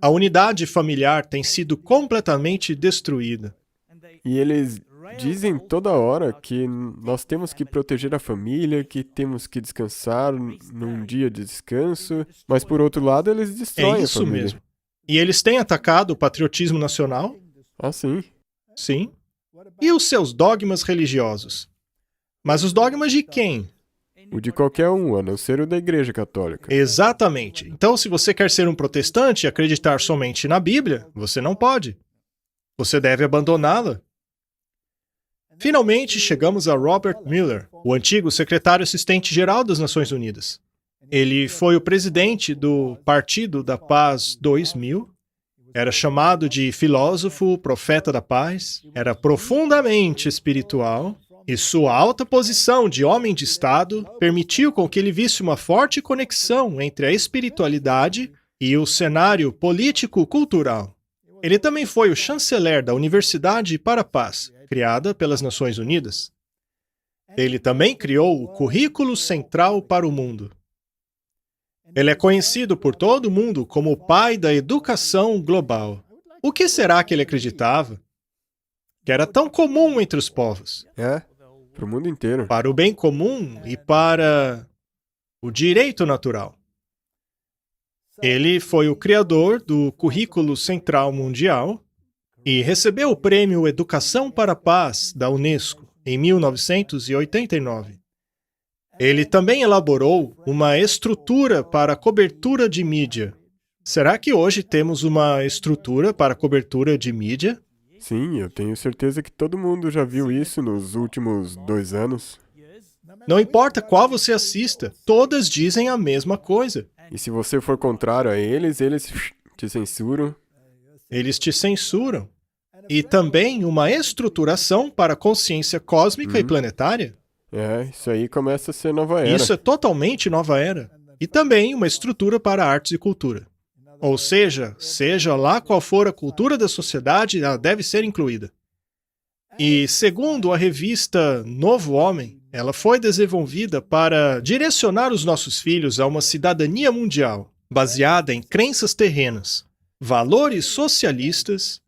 S2: A unidade familiar tem sido completamente destruída.
S1: E eles dizem toda hora que nós temos que proteger a família, que temos que descansar num dia de descanso, mas por outro lado eles destroem a família.
S2: É isso mesmo. E eles têm atacado o patriotismo nacional?
S1: Ah, sim.
S2: Sim. E os seus dogmas religiosos? Mas os dogmas de quem?
S1: O de qualquer um, a não ser o da Igreja Católica.
S2: Exatamente. Então, se você quer ser um protestante e acreditar somente na Bíblia, você não pode. Você deve abandoná-la. Finalmente, chegamos a Robert Mueller, o antigo secretário assistente-geral das Nações Unidas. Ele foi o presidente do Partido da Paz 2000, era chamado de filósofo, profeta da paz, era profundamente espiritual, e sua alta posição de homem de Estado permitiu com que ele visse uma forte conexão entre a espiritualidade e o cenário político-cultural. Ele também foi o chanceler da Universidade para a Paz, criada pelas Nações Unidas. Ele também criou o Currículo Central para o Mundo. Ele é conhecido por todo mundo como o pai da educação global. O que será que ele acreditava? Que era tão comum entre os povos.
S1: Para o mundo inteiro.
S2: Para o bem comum e para o direito natural. Ele foi o criador do Currículo Central Mundial e recebeu o Prêmio Educação para a Paz da Unesco em 1989. Ele também elaborou uma estrutura para cobertura de mídia. Será que hoje temos uma estrutura para cobertura de mídia?
S1: Sim, eu tenho certeza que todo mundo já viu isso nos últimos 2 anos.
S2: Não importa qual você assista, todas dizem a mesma coisa.
S1: E se você for contrário a eles, eles te censuram.
S2: Eles te censuram. E também uma estruturação para a consciência cósmica e planetária.
S1: Isso aí começa a ser nova era.
S2: Isso é totalmente nova era. E também uma estrutura para artes e cultura. Ou seja lá qual for a cultura da sociedade, ela deve ser incluída. E segundo a revista Novo Homem, ela foi desenvolvida para direcionar os nossos filhos a uma cidadania mundial, baseada em crenças terrenas, valores socialistas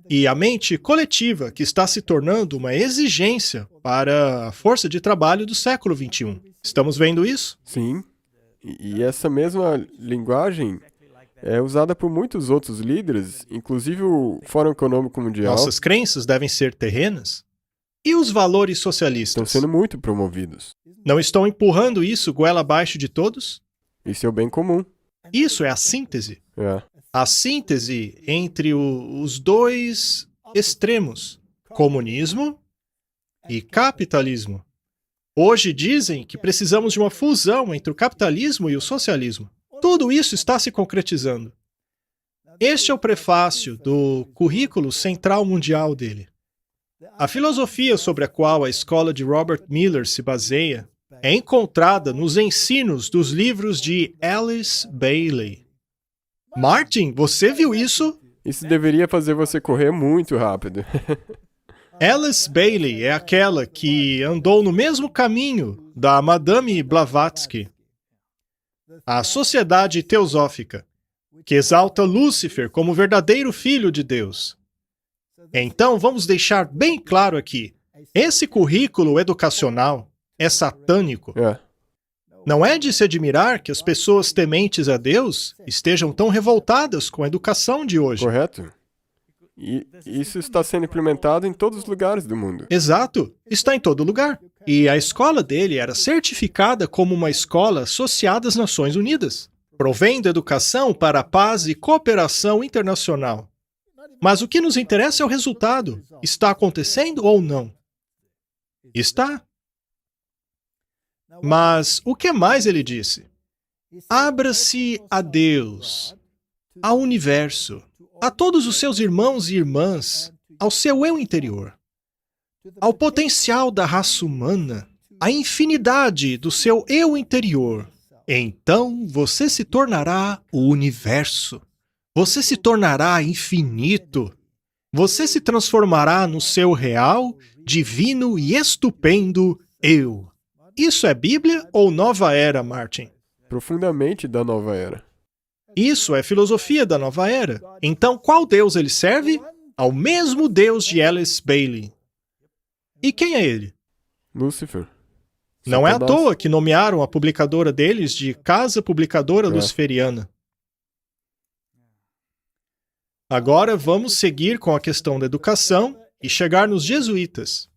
S2: e a mente coletiva que está se tornando uma exigência para a força de trabalho do século XXI. Estamos vendo isso?
S1: Sim. E essa mesma linguagem é usada por muitos outros líderes, inclusive o Fórum Econômico Mundial.
S2: Nossas crenças devem ser terrenas? E os valores socialistas?
S1: Estão sendo muito promovidos.
S2: Não estão empurrando isso goela abaixo de todos?
S1: Isso é o bem comum.
S2: Isso é a síntese.
S1: É.
S2: A síntese entre os dois extremos, comunismo e capitalismo. Hoje dizem que precisamos de uma fusão entre o capitalismo e o socialismo. Tudo isso está se concretizando. Este é o prefácio do Currículo Central Mundial dele. A filosofia sobre a qual a escola de Robert Miller se baseia é encontrada nos ensinos dos livros de Alice Bailey. Martin, você viu isso?
S1: Isso deveria fazer você correr muito rápido.
S2: Alice Bailey é aquela que andou no mesmo caminho da Madame Blavatsky. A Sociedade Teosófica, que exalta Lúcifer como verdadeiro filho de Deus. Então, vamos deixar bem claro aqui, esse currículo educacional é satânico. Não é de se admirar que as pessoas tementes a Deus estejam tão revoltadas com a educação de hoje.
S1: Correto. E isso está sendo implementado em todos os lugares do mundo.
S2: Exato, está em todo lugar. E a escola dele era certificada como uma escola associada às Nações Unidas, provendo educação para a paz e cooperação internacional. Mas o que nos interessa é o resultado. Está acontecendo ou não? Está. Mas o que mais ele disse? Abra-se a Deus, ao universo, a todos os seus irmãos e irmãs, ao seu eu interior, ao potencial da raça humana, à infinidade do seu eu interior. Então você se tornará o universo. Você se tornará infinito. Você se transformará no seu real, divino e estupendo eu. Isso é Bíblia ou Nova Era, Martin?
S1: Profundamente da nova era.
S2: Isso é filosofia da Nova Era. Então, qual Deus ele serve? Ao mesmo Deus de Alice Bailey. E quem é ele?
S1: Lúcifer.
S2: Não é à toa que nomearam a publicadora deles de Casa Publicadora Luciferiana. Agora vamos seguir com a questão da educação e chegar nos jesuítas.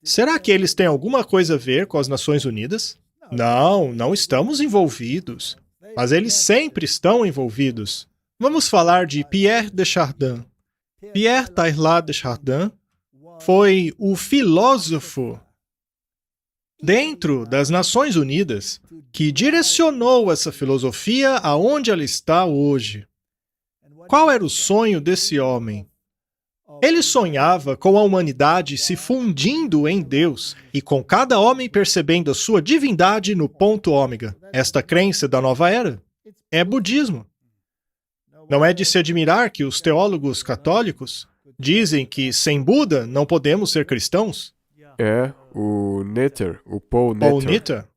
S2: Será que eles têm alguma coisa a ver com as Nações Unidas? Não, não estamos envolvidos. Mas eles sempre estão envolvidos. Vamos falar de Pierre de Chardin. Pierre Teilhard de Chardin foi o filósofo dentro das Nações Unidas que direcionou essa filosofia aonde ela está hoje. Qual era o sonho desse homem? Ele sonhava com a humanidade se fundindo em Deus e com cada homem percebendo a sua divindade no ponto ômega. Esta crença da nova era é budismo. Não é de se admirar que os teólogos católicos dizem que sem Buda não podemos ser cristãos?
S1: É, o Netter, o Paul
S2: Netter.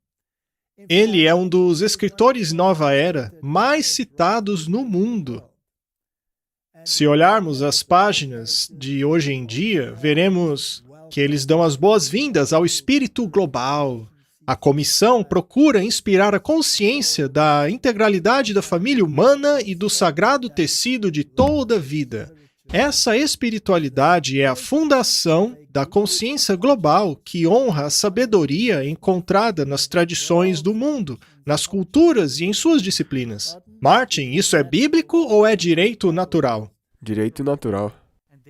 S2: Ele é um dos escritores nova era mais citados no mundo. Se olharmos as páginas de hoje em dia, veremos que eles dão as boas-vindas ao espírito global, A comissão procura inspirar a consciência da integralidade da família humana e do sagrado tecido de toda a vida. Essa espiritualidade é a fundação da consciência global que honra a sabedoria encontrada nas tradições do mundo, nas culturas e em suas disciplinas. Martin, isso é bíblico ou é direito natural?
S1: Direito natural.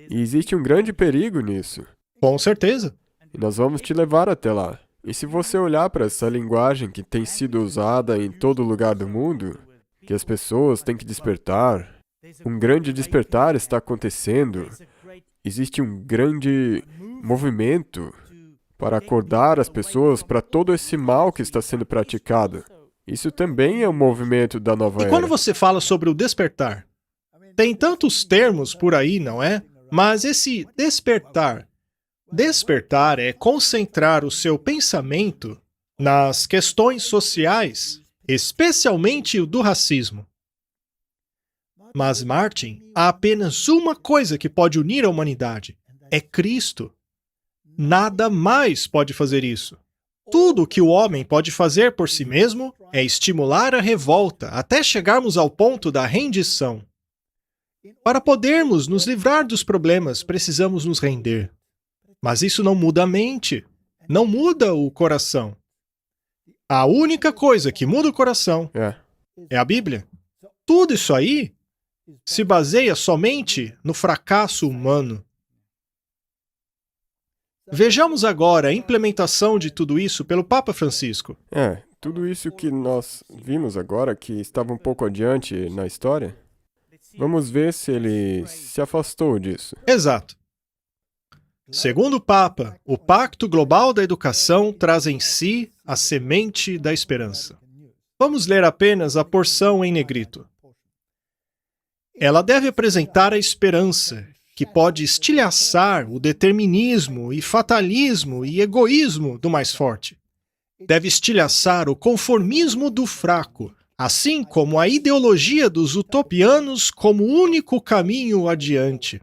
S1: E existe um grande perigo nisso.
S2: Com certeza.
S1: E nós vamos te levar até lá. E se você olhar para essa linguagem que tem sido usada em todo lugar do mundo, que as pessoas têm que despertar, um grande despertar está acontecendo. Existe um grande movimento para acordar as pessoas para todo esse mal que está sendo praticado. Isso também é um movimento da nova era.
S2: E quando você fala sobre o despertar, tem tantos termos por aí, não é? Mas esse despertar é concentrar o seu pensamento nas questões sociais, especialmente o do racismo. Mas, Martin, há apenas uma coisa que pode unir a humanidade. É Cristo. Nada mais pode fazer isso. Tudo o que o homem pode fazer por si mesmo é estimular a revolta até chegarmos ao ponto da rendição. Para podermos nos livrar dos problemas, precisamos nos render. Mas isso não muda a mente, não muda o coração. A única coisa que muda o coração é a Bíblia. Tudo isso aí se baseia somente no fracasso humano. Vejamos agora a implementação de tudo isso pelo Papa Francisco.
S1: Tudo isso que nós vimos agora, que estava um pouco adiante na história, vamos ver se ele se afastou disso.
S2: Exato. Segundo o Papa, o Pacto Global da Educação traz em si a semente da esperança. Vamos ler apenas a porção em negrito. Ela deve apresentar a esperança, que pode estilhaçar o determinismo e fatalismo e egoísmo do mais forte. Deve estilhaçar o conformismo do fraco, assim como a ideologia dos utopianos como único caminho adiante.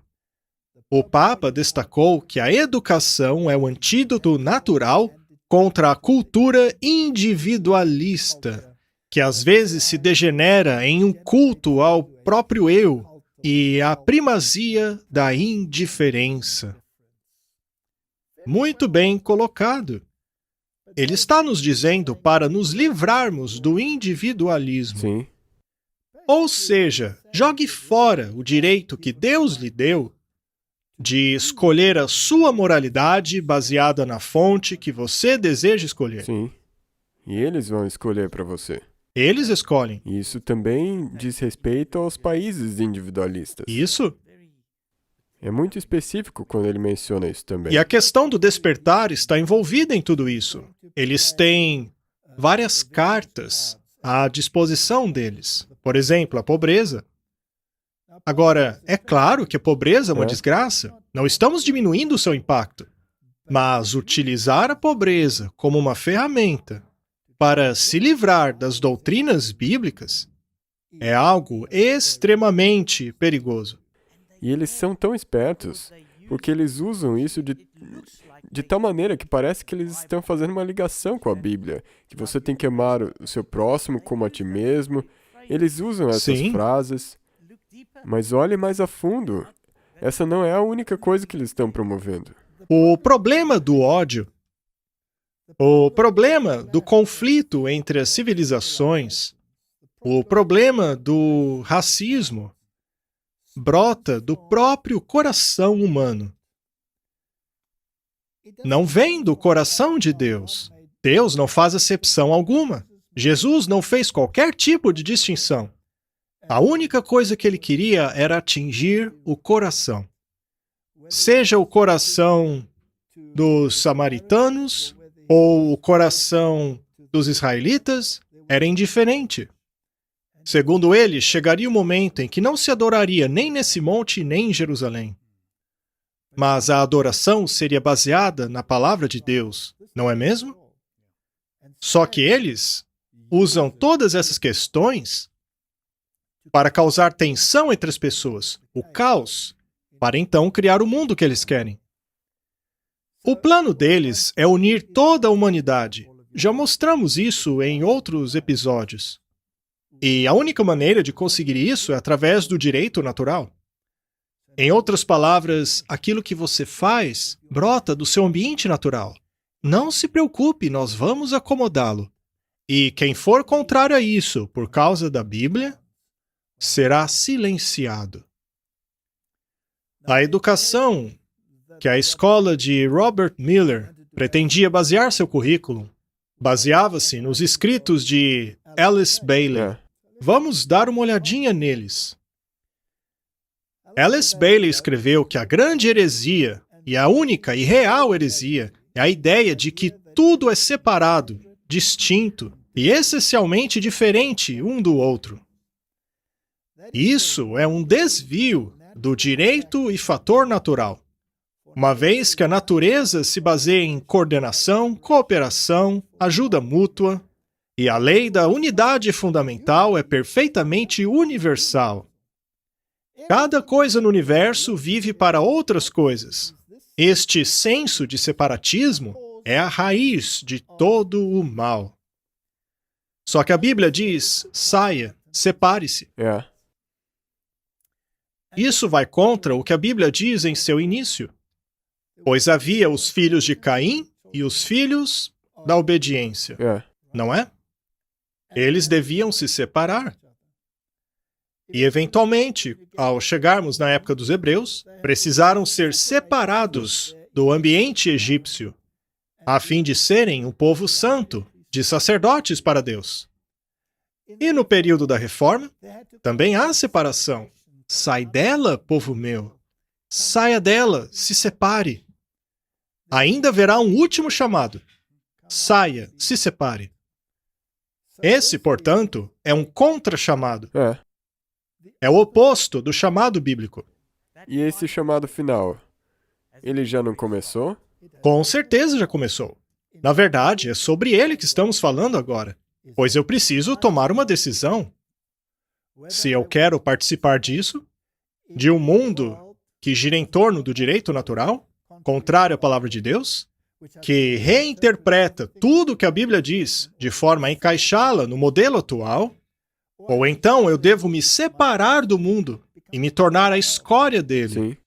S2: O Papa destacou que a educação é o antídoto natural contra a cultura individualista, que às vezes se degenera em um culto ao próprio eu e a primazia da indiferença. Muito bem colocado. Ele está nos dizendo para nos livrarmos do individualismo.
S1: Sim.
S2: Ou seja, jogue fora o direito que Deus lhe deu de escolher a sua moralidade baseada na fonte que você deseja escolher.
S1: Sim. E eles vão escolher para você.
S2: Eles escolhem.
S1: E isso também diz respeito aos países individualistas.
S2: Isso.
S1: É muito específico quando ele menciona isso também.
S2: E a questão do despertar está envolvida em tudo isso. Eles têm várias cartas à disposição deles. Por exemplo, a pobreza. Agora, é claro que a pobreza é uma desgraça. Não estamos diminuindo o seu impacto. Mas utilizar a pobreza como uma ferramenta para se livrar das doutrinas bíblicas é algo extremamente perigoso.
S1: E eles são tão espertos, porque eles usam isso de tal maneira que parece que eles estão fazendo uma ligação com a Bíblia, que você tem que amar o seu próximo como a ti mesmo. Eles usam essas frases, mas olhe mais a fundo. Essa não é a única coisa que eles estão promovendo.
S2: O problema do ódio, o problema do conflito entre as civilizações, o problema do racismo, brota do próprio coração humano. Não vem do coração de Deus. Deus não faz acepção alguma. Jesus não fez qualquer tipo de distinção. A única coisa que ele queria era atingir o coração. Seja o coração dos samaritanos ou o coração dos israelitas, era indiferente. Segundo ele, chegaria o momento em que não se adoraria nem nesse monte nem em Jerusalém. Mas a adoração seria baseada na palavra de Deus, não é mesmo? Só que eles usam todas essas questões para causar tensão entre as pessoas, o caos, para então criar o mundo que eles querem. O plano deles é unir toda a humanidade, Já mostramos isso em outros episódios. E a única maneira de conseguir isso é através do direito natural. Em outras palavras, aquilo que você faz brota do seu ambiente natural. Não se preocupe, nós vamos acomodá-lo. E quem for contrário a isso, por causa da Bíblia, será silenciado. A educação que a escola de Robert Miller pretendia basear seu currículo baseava-se nos escritos de Alice Bailey. Vamos dar uma olhadinha neles. Alice Bailey escreveu que a grande heresia, e a única e real heresia, é a ideia de que tudo é separado, distinto e essencialmente diferente um do outro. Isso é um desvio do direito e fator natural, uma vez que a natureza se baseia em coordenação, cooperação, ajuda mútua, e a lei da unidade fundamental é perfeitamente universal. Cada coisa no universo vive para outras coisas. Este senso de separatismo é a raiz de todo o mal. Só que a Bíblia diz, saia, separe-se. Isso vai contra o que a Bíblia diz em seu início. Pois havia os filhos de Caim e os filhos da obediência. Não é? Eles deviam se separar. E, eventualmente, ao chegarmos na época dos Hebreus, precisaram ser separados do ambiente egípcio, a fim de serem um povo santo, de sacerdotes para Deus. E no período da Reforma, também há separação. Sai dela, povo meu. Saia dela, se separe. Ainda haverá um último chamado. Saia, se separe. Esse, portanto, é um contra-chamado. É o oposto do chamado bíblico.
S1: E esse chamado final, ele já não começou?
S2: Com certeza já começou. Na verdade, é sobre ele que estamos falando agora. Pois eu preciso tomar uma decisão. Se eu quero participar disso, de um mundo que gira em torno do direito natural, contrário à palavra de Deus, que reinterpreta tudo o que a Bíblia diz de forma a encaixá-la no modelo atual, ou então eu devo me separar do mundo e me tornar a escória dele.
S1: Sim.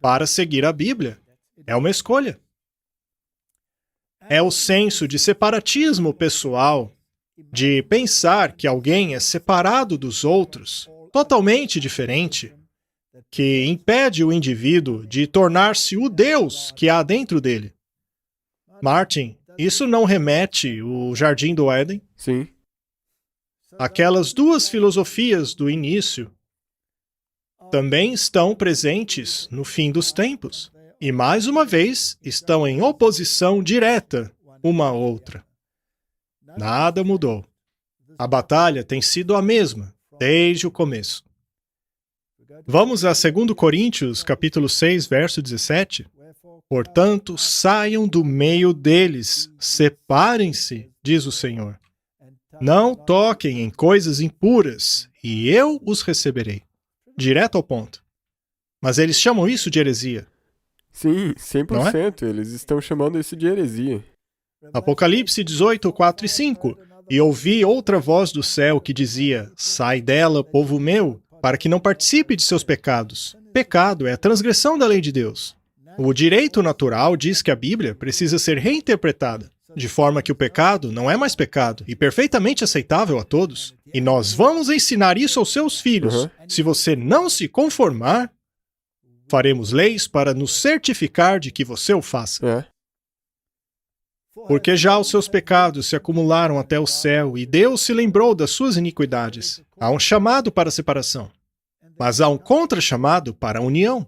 S2: Para seguir a Bíblia. É uma escolha. É o senso de separatismo pessoal, de pensar que alguém é separado dos outros, totalmente diferente, que impede o indivíduo de tornar-se o Deus que há dentro dele. Martin, isso não remete ao Jardim do Éden?
S1: Sim.
S2: Aquelas duas filosofias do início também estão presentes no fim dos tempos. E, mais uma vez, estão em oposição direta uma à outra. Nada mudou. A batalha tem sido a mesma, desde o começo. Vamos a 2 Coríntios, capítulo 6, verso 17. Portanto, saiam do meio deles, separem-se, diz o Senhor. Não toquem em coisas impuras, e eu os receberei. Direto ao ponto. Mas eles chamam isso de heresia.
S1: Sim, 100%. Eles estão chamando isso de heresia.
S2: Apocalipse 18, 4 e 5. E ouvi outra voz do céu que dizia, sai dela, povo meu, para que não participe de seus pecados. Pecado é a transgressão da lei de Deus. O direito natural diz que a Bíblia precisa ser reinterpretada, de forma que o pecado não é mais pecado e perfeitamente aceitável a todos. E nós vamos ensinar isso aos seus filhos. Se você não se conformar, faremos leis para nos certificar de que você o faça. Porque já os seus pecados se acumularam até o céu e Deus se lembrou das suas iniquidades. Há um chamado para a separação, mas há um contra-chamado para a união.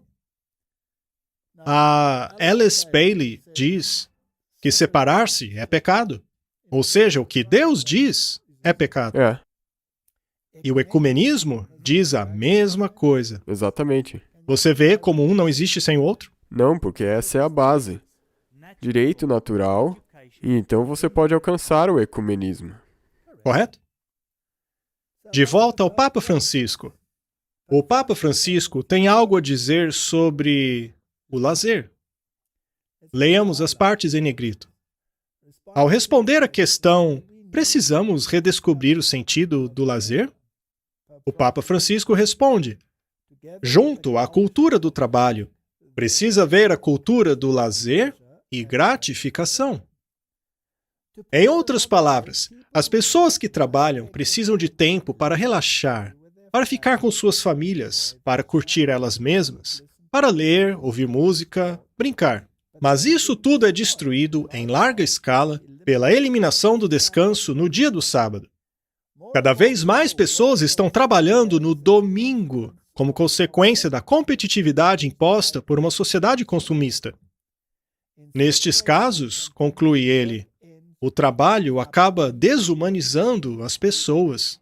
S2: A Alice Bailey diz que separar-se é pecado. Ou seja, o que Deus diz é pecado. E o ecumenismo diz a mesma coisa.
S1: Exatamente.
S2: Você vê como um não existe sem o outro?
S1: Não, porque essa é a base. Direito natural, e então você pode alcançar o ecumenismo.
S2: Correto? De volta ao Papa Francisco. O Papa Francisco tem algo a dizer sobre o lazer. Leiamos as partes em negrito. Ao responder à questão, precisamos redescobrir o sentido do lazer? O Papa Francisco responde: junto à cultura do trabalho, precisa haver a cultura do lazer e gratificação. Em outras palavras, as pessoas que trabalham precisam de tempo para relaxar, para ficar com suas famílias, para curtir elas mesmas, para ler, ouvir música, brincar. Mas isso tudo é destruído em larga escala pela eliminação do descanso no dia do sábado. Cada vez mais pessoas estão trabalhando no domingo, como consequência da competitividade imposta por uma sociedade consumista. Nestes casos, conclui ele, o trabalho acaba desumanizando as pessoas.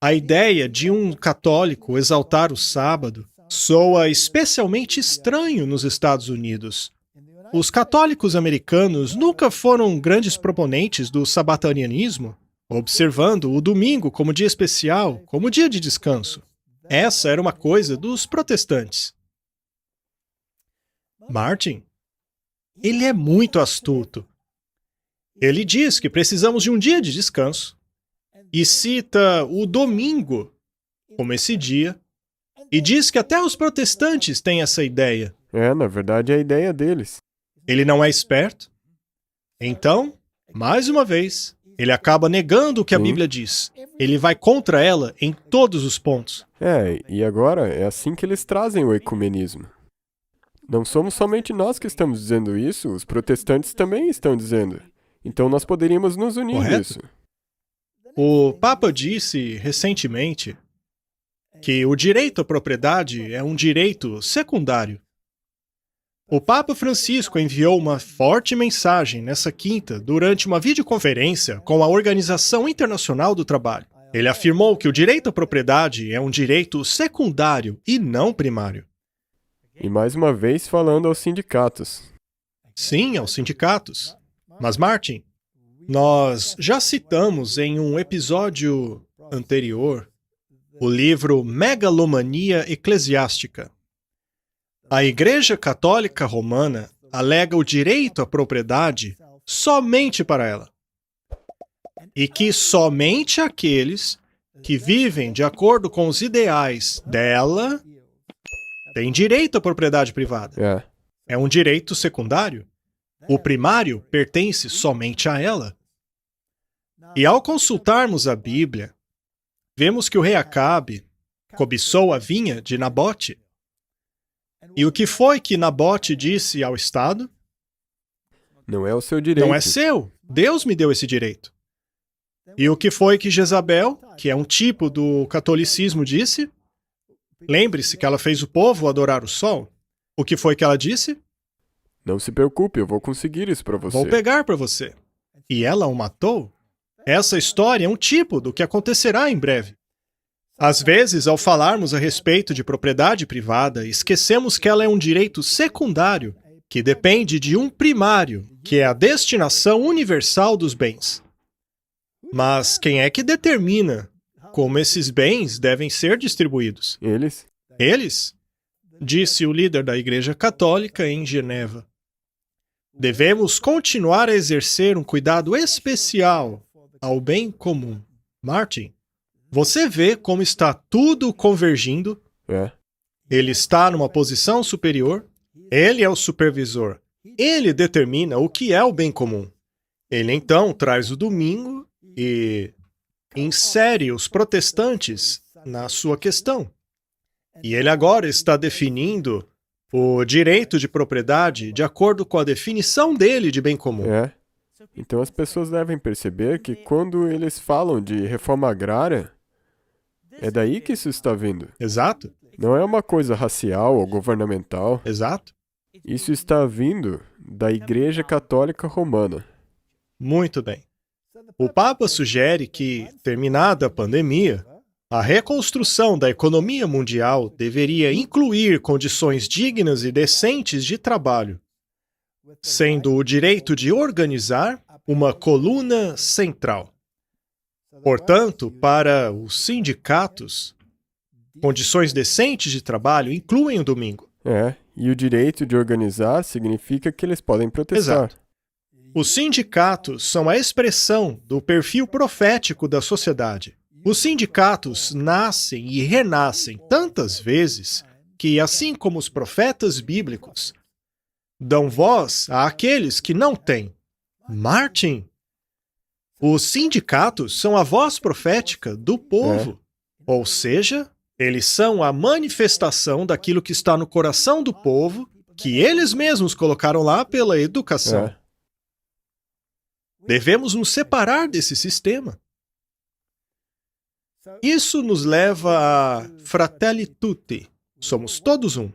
S2: A ideia de um católico exaltar o sábado soa especialmente estranho nos Estados Unidos. Os católicos americanos nunca foram grandes proponentes do sabatanianismo, observando o domingo como dia especial, como dia de descanso. Essa era uma coisa dos protestantes. Martin, ele é muito astuto. Ele diz que precisamos de um dia de descanso e cita o domingo como esse dia e diz que até os protestantes têm essa ideia.
S1: Na verdade é a ideia deles.
S2: Ele não é esperto? Então, mais uma vez, ele acaba negando o que a Bíblia diz. Ele vai contra ela em todos os pontos.
S1: E agora é assim que eles trazem o ecumenismo. Não somos somente nós que estamos dizendo isso, os protestantes também estão dizendo. Então nós poderíamos nos unir nisso.
S2: O Papa disse recentemente que o direito à propriedade é um direito secundário. O Papa Francisco enviou uma forte mensagem nessa quinta durante uma videoconferência com a Organização Internacional do Trabalho. Ele afirmou que o direito à propriedade é um direito secundário e não primário.
S1: E mais uma vez falando aos sindicatos.
S2: Sim, aos sindicatos. Mas, Martin, nós já citamos em um episódio anterior o livro Megalomania Eclesiástica. A Igreja Católica Romana alega o direito à propriedade somente para ela. E que somente aqueles que vivem de acordo com os ideais dela têm direito à propriedade privada. É um direito secundário. O primário pertence somente a ela. E ao consultarmos a Bíblia, vemos que o rei Acabe cobiçou a vinha de Nabote. E o que foi que Nabote disse ao Estado?
S1: Não é o seu direito.
S2: Não é seu. Deus me deu esse direito. E o que foi que Jezabel, que é um tipo do catolicismo, disse? Lembre-se que ela fez o povo adorar o sol. O que foi que ela disse?
S1: Não se preocupe, eu vou conseguir isso para você.
S2: Vou pegar para você. E ela o matou? Essa história é um tipo do que acontecerá em breve. Às vezes, ao falarmos a respeito de propriedade privada, esquecemos que ela é um direito secundário, que depende de um primário, que é a destinação universal dos bens. Mas quem é que determina como esses bens devem ser distribuídos?
S1: Eles?
S2: Eles? Disse o líder da Igreja Católica em Geneva. Devemos continuar a exercer um cuidado especial ao bem comum. Martin, você vê como está tudo convergindo? Ele está numa posição superior. Ele é o supervisor. Ele determina o que é o bem comum. Ele então traz o domingo e insere os protestantes na sua questão. E ele agora está definindo o direito de propriedade de acordo com a definição dele de bem comum.
S1: Então as pessoas devem perceber que quando eles falam de reforma agrária, é daí que isso está vindo.
S2: Exato.
S1: Não é uma coisa racial ou governamental.
S2: Exato.
S1: Isso está vindo da Igreja Católica Romana.
S2: Muito bem. O Papa sugere que, terminada a pandemia, a reconstrução da economia mundial deveria incluir condições dignas e decentes de trabalho, sendo o direito de organizar uma coluna central. Portanto, para os sindicatos, condições decentes de trabalho incluem o domingo.
S1: E o direito de organizar significa que eles podem protestar.
S2: Exato. Os sindicatos são a expressão do perfil profético da sociedade. Os sindicatos nascem e renascem tantas vezes que, assim como os profetas bíblicos, dão voz àqueles que não têm. Martin, os sindicatos são a voz profética do povo. Ou seja, eles são a manifestação daquilo que está no coração do povo, que eles mesmos colocaram lá pela educação. Devemos nos separar desse sistema. Isso nos leva a Fratelli Tutti. Somos todos um.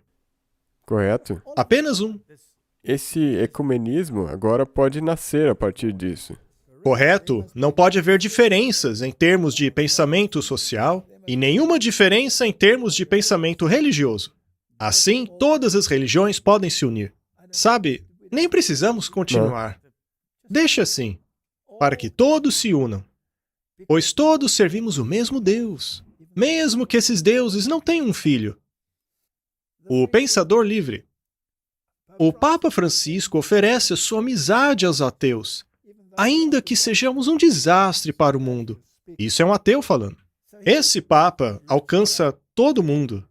S1: Correto.
S2: Apenas um.
S1: Esse ecumenismo agora pode nascer a partir disso.
S2: Correto? Não pode haver diferenças em termos de pensamento social e nenhuma diferença em termos de pensamento religioso. Assim, todas as religiões podem se unir. Sabe, nem precisamos continuar. Deixa assim, para que todos se unam. Pois todos servimos o mesmo Deus, mesmo que esses deuses não tenham um filho. O pensador livre. O Papa Francisco oferece a sua amizade aos ateus, ainda que sejamos um desastre para o mundo. Isso é um ateu falando. Esse Papa alcança todo mundo.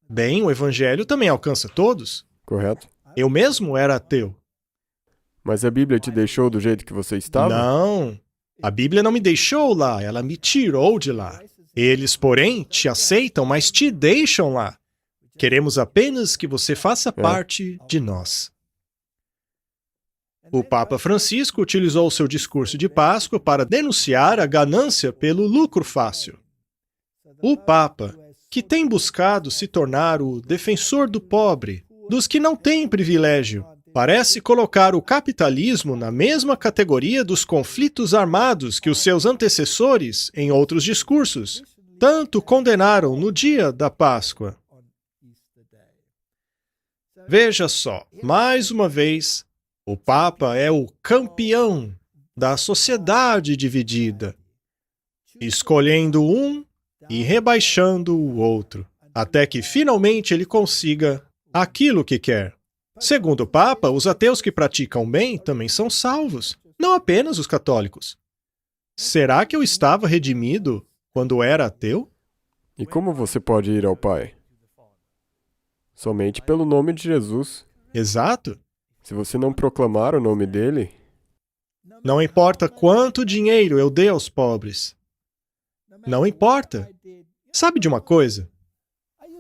S2: Bem, o Evangelho também alcança todos.
S1: Correto.
S2: Eu mesmo era ateu.
S1: Mas a Bíblia te deixou do jeito que você estava?
S2: Não. A Bíblia não me deixou lá, ela me tirou de lá. Eles, porém, te aceitam, mas te deixam lá. Queremos apenas que você faça parte de nós. O Papa Francisco utilizou seu discurso de Páscoa para denunciar a ganância pelo lucro fácil. O Papa, que tem buscado se tornar o defensor do pobre, dos que não têm privilégio, parece colocar o capitalismo na mesma categoria dos conflitos armados que os seus antecessores, em outros discursos, tanto condenaram no dia da Páscoa. Veja só, mais uma vez, o Papa é o campeão da sociedade dividida, escolhendo um e rebaixando o outro, até que finalmente ele consiga aquilo que quer. Segundo o Papa, os ateus que praticam bem também são salvos, não apenas os católicos. Será que eu estava redimido quando era ateu?
S1: E como você pode ir ao Pai? Somente pelo nome de Jesus.
S2: Exato.
S1: Se você não proclamar o nome dele...
S2: Não importa quanto dinheiro eu dei aos pobres. Não importa. Sabe de uma coisa?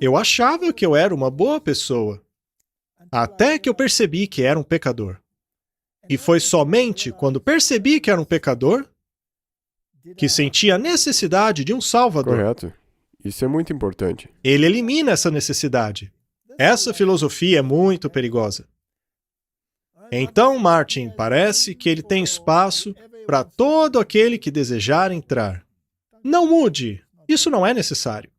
S2: Eu achava que eu era uma boa pessoa, até que eu percebi que era um pecador. E foi somente quando percebi que era um pecador que senti a necessidade de um Salvador.
S1: Correto. Isso é muito importante.
S2: Ele elimina essa necessidade. Essa filosofia é muito perigosa. Então, Martin, parece que ele tem espaço para todo aquele que desejar entrar. Não mude, isso não é necessário.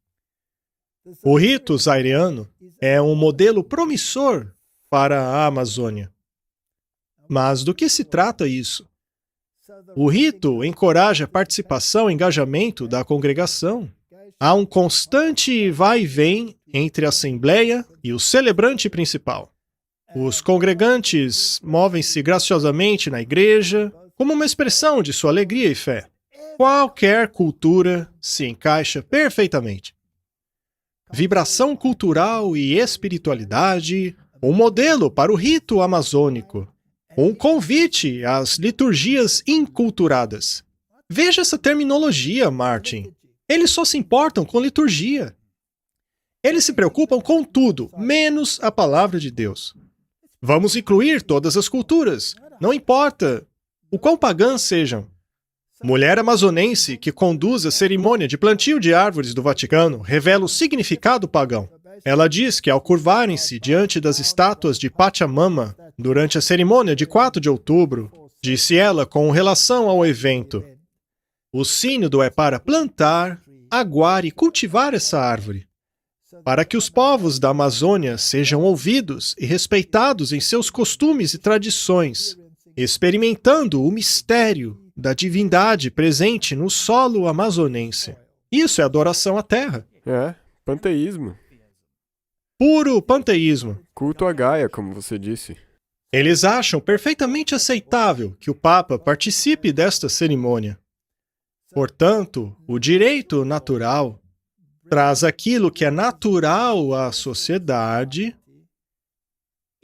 S2: O rito zairiano é um modelo promissor para a Amazônia. Mas do que se trata isso? O rito encoraja a participação e engajamento da congregação. Há um constante vai e vem entre a assembleia e o celebrante principal. Os congregantes movem-se graciosamente na igreja como uma expressão de sua alegria e fé. Qualquer cultura se encaixa perfeitamente. Vibração cultural e espiritualidade, um modelo para o rito amazônico, um convite às liturgias inculturadas. Veja essa terminologia, Martin. Eles só se importam com liturgia. Eles se preocupam com tudo, menos a palavra de Deus. Vamos incluir todas as culturas, não importa o quão pagãs sejam. Mulher amazonense que conduz a cerimônia de plantio de árvores do Vaticano revela o significado pagão. Ela diz que ao curvarem-se diante das estátuas de Pachamama durante a cerimônia de 4 de outubro, disse ela com relação ao evento, o sínodo é para plantar, aguar e cultivar essa árvore, para que os povos da Amazônia sejam ouvidos e respeitados em seus costumes e tradições, experimentando o mistério da divindade presente no solo amazonense. Isso é adoração à terra.
S1: É, panteísmo.
S2: Puro panteísmo.
S1: Culto a Gaia, como você disse.
S2: Eles acham perfeitamente aceitável que o Papa participe desta cerimônia. Portanto, o direito natural traz aquilo que é natural à sociedade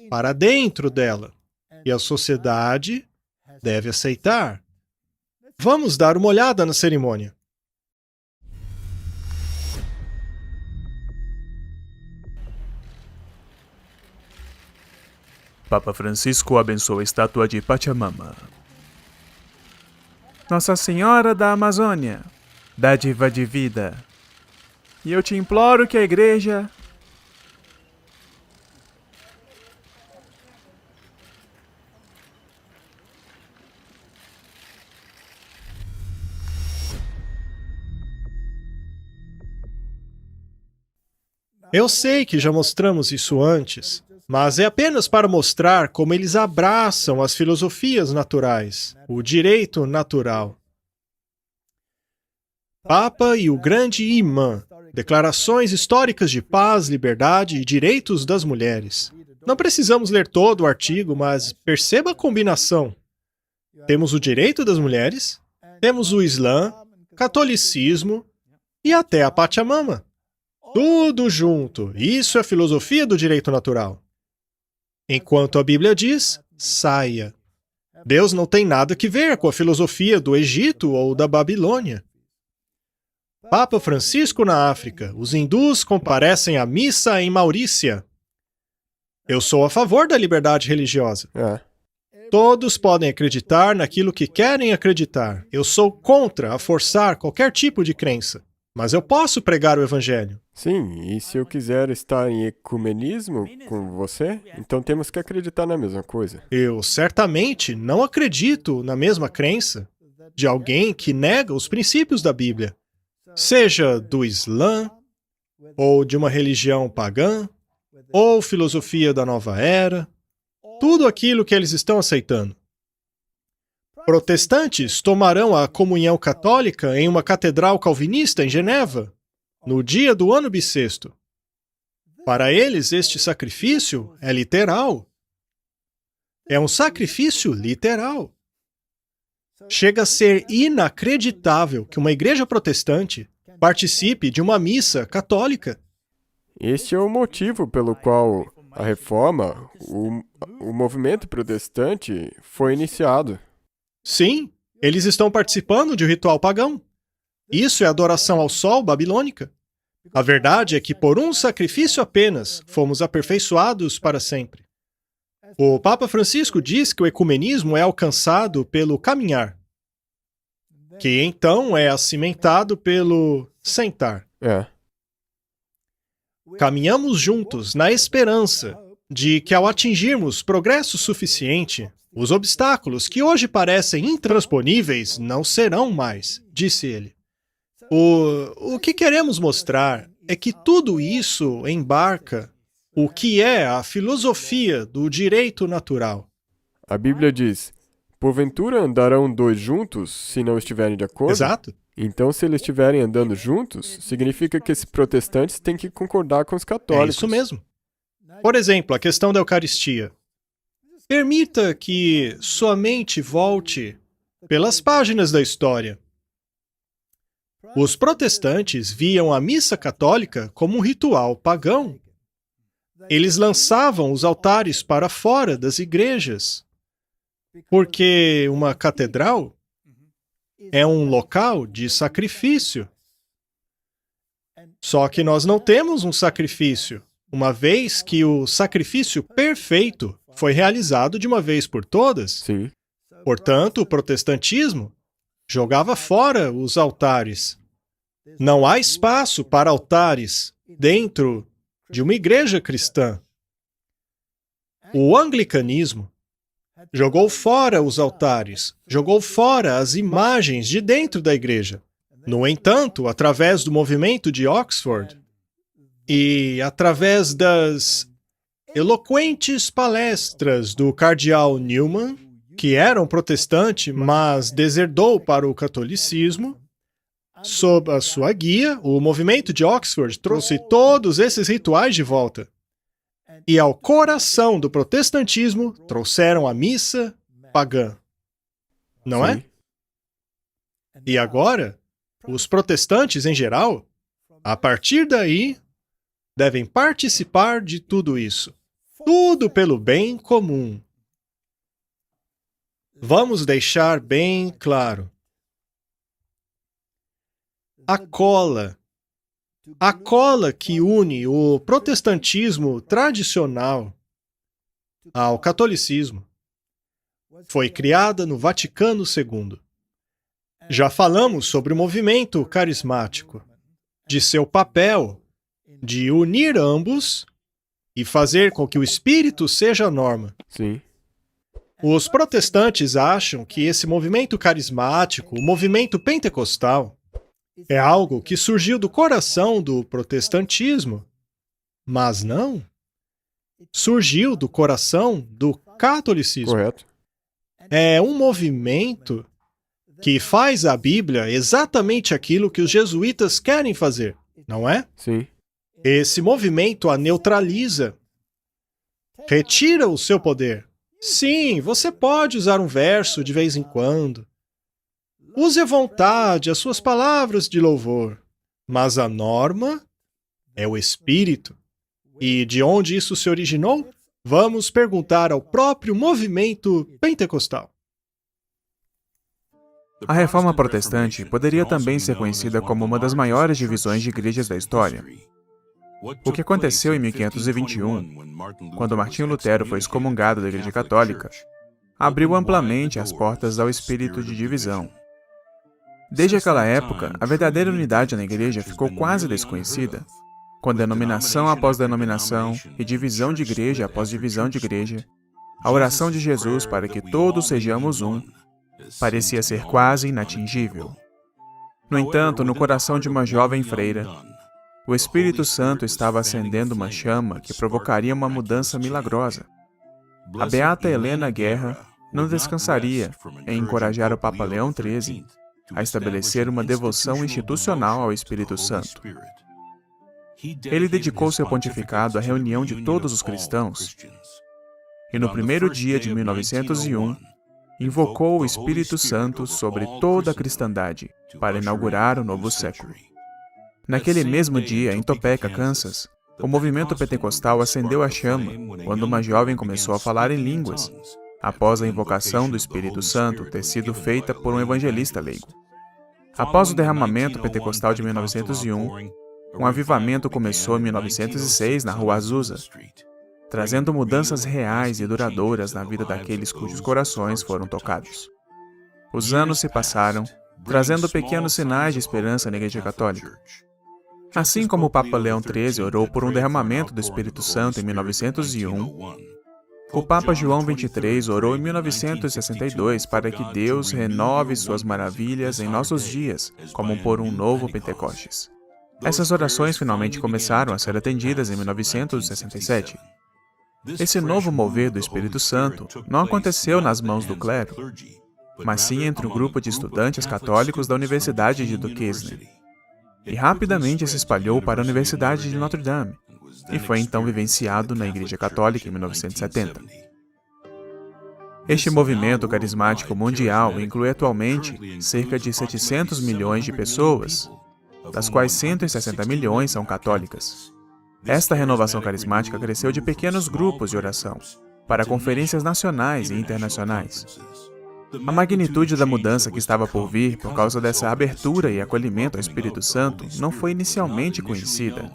S2: para dentro dela, e a sociedade deve aceitar. Vamos dar uma olhada na cerimônia.
S3: Papa Francisco abençoa a estátua de Pachamama. Nossa Senhora da Amazônia, dádiva de vida. E eu te imploro que a Igreja...
S2: Eu sei que já mostramos isso antes, mas é apenas para mostrar como eles abraçam as filosofias naturais, o direito natural. Papa e o grande imã, declarações históricas de paz, liberdade e direitos das mulheres. Não precisamos ler todo o artigo, mas perceba a combinação. Temos o direito das mulheres, temos o Islã, catolicismo e até a Pachamama. Tudo junto. Isso é a filosofia do direito natural. Enquanto a Bíblia diz, saia. Deus não tem nada que ver com a filosofia do Egito ou da Babilônia. Papa Francisco na África. Os hindus comparecem à missa em Maurícia. Eu sou a favor da liberdade religiosa. Todos podem acreditar naquilo que querem acreditar. Eu sou contra a forçar qualquer tipo de crença. Mas eu posso pregar o Evangelho.
S1: Sim, e se eu quiser estar em ecumenismo com você, então temos que acreditar na mesma coisa.
S2: Eu certamente não acredito na mesma crença de alguém que nega os princípios da Bíblia, seja do Islã, ou de uma religião pagã, ou filosofia da nova era, tudo aquilo que eles estão aceitando. Protestantes tomarão a comunhão católica em uma catedral calvinista em Geneva, no dia do ano bissexto. Para eles, este sacrifício é literal. É um sacrifício literal. Chega a ser inacreditável que uma igreja protestante participe de uma missa católica.
S1: Este é o motivo pelo qual a reforma, o movimento protestante foi iniciado.
S2: Sim, eles estão participando de um ritual pagão. Isso é adoração ao sol babilônica. A verdade é que por um sacrifício apenas fomos aperfeiçoados para sempre. O Papa Francisco diz que o ecumenismo é alcançado pelo caminhar, que então é acimentado pelo sentar. Caminhamos juntos na esperança de que ao atingirmos progresso suficiente, os obstáculos que hoje parecem intransponíveis não serão mais, disse ele. O que queremos mostrar é que tudo isso embarca o que é a filosofia do direito natural.
S1: A Bíblia diz, porventura andarão dois juntos se não estiverem de acordo?
S2: Exato.
S1: Então, se eles estiverem andando juntos, significa que esses protestantes têm que concordar com os católicos.
S2: É isso mesmo. Por exemplo, a questão da Eucaristia. Permita que sua mente volte pelas páginas da história. Os protestantes viam a missa católica como um ritual pagão. Eles lançavam os altares para fora das igrejas, porque uma catedral é um local de sacrifício. Só que nós não temos um sacrifício, uma vez que o sacrifício perfeito foi realizado de uma vez por todas.
S1: Sim.
S2: Portanto, o protestantismo jogava fora os altares. Não há espaço para altares dentro de uma igreja cristã. O anglicanismo jogou fora os altares, jogou fora as imagens de dentro da igreja. No entanto, através do movimento de Oxford e através das eloquentes palestras do cardeal Newman, que era um protestante, mas deserdou para o catolicismo, sob a sua guia, o movimento de Oxford trouxe todos esses rituais de volta. e ao coração do protestantismo trouxeram a missa pagã. Não é?
S1: Sim.
S2: E agora, os protestantes em geral, a partir daí, devem participar de tudo isso. Tudo pelo bem comum. Vamos deixar bem claro. A cola que une o protestantismo tradicional ao catolicismo foi criada no Vaticano II. Já falamos sobre o movimento carismático, de seu papel de unir ambos e fazer com que o Espírito seja a norma.
S1: Sim.
S2: Os protestantes acham que esse movimento carismático, o movimento pentecostal, é algo que surgiu do coração do protestantismo. Mas não. Surgiu do coração do catolicismo.
S1: Correto.
S2: É um movimento que faz a Bíblia exatamente aquilo que os jesuítas querem fazer, não é?
S1: Sim.
S2: Esse movimento a neutraliza. Retira o seu poder. Sim, você pode usar um verso de vez em quando. Use à vontade as suas palavras de louvor. Mas a norma é o Espírito. E de onde isso se originou? Vamos perguntar ao próprio movimento pentecostal.
S3: A Reforma Protestante poderia também ser conhecida como uma das maiores divisões de igrejas da história. O que aconteceu em 1521, quando Martinho Lutero foi excomungado da Igreja Católica, abriu amplamente as portas ao espírito de divisão. Desde aquela época, a verdadeira unidade na Igreja ficou quase desconhecida, com denominação após denominação e divisão de igreja após divisão de igreja. A oração de Jesus para que todos sejamos um parecia ser quase inatingível. No entanto, no coração de uma jovem freira, o Espírito Santo estava acendendo uma chama que provocaria uma mudança milagrosa. A beata Helena Guerra não descansaria em encorajar o Papa Leão XIII a estabelecer uma devoção institucional ao Espírito Santo. Ele dedicou seu pontificado à reunião de todos os cristãos e, no primeiro dia de 1901, invocou o Espírito Santo sobre toda a cristandade para inaugurar o novo século. Naquele mesmo dia, em Topeka, Kansas, o movimento pentecostal acendeu a chama quando uma jovem começou a falar em línguas, após a invocação do Espírito Santo ter sido feita por um evangelista leigo. Após o derramamento pentecostal de 1901, um avivamento começou em 1906 na Rua Azusa, trazendo mudanças reais e duradouras na vida daqueles cujos corações foram tocados. Os anos se passaram, trazendo pequenos sinais de esperança na Igreja Católica. Assim como o Papa Leão XIII orou por um derramamento do Espírito Santo em 1901, o Papa João XXIII orou em 1962 para que Deus renove suas maravilhas em nossos dias, como por um novo Pentecostes. Essas orações finalmente começaram a ser atendidas em 1967. Esse novo mover do Espírito Santo não aconteceu nas mãos do clero, mas sim entre um grupo de estudantes católicos da Universidade de Duquesne. E rapidamente se espalhou para a Universidade de Notre Dame, e foi então vivenciado na Igreja Católica em 1970. Este movimento carismático mundial inclui atualmente cerca de 700 milhões de pessoas, das quais 160 milhões são católicas. Esta renovação carismática cresceu de pequenos grupos de oração para conferências nacionais e internacionais. A magnitude da mudança que estava por vir por causa dessa abertura e acolhimento ao Espírito Santo não foi inicialmente conhecida.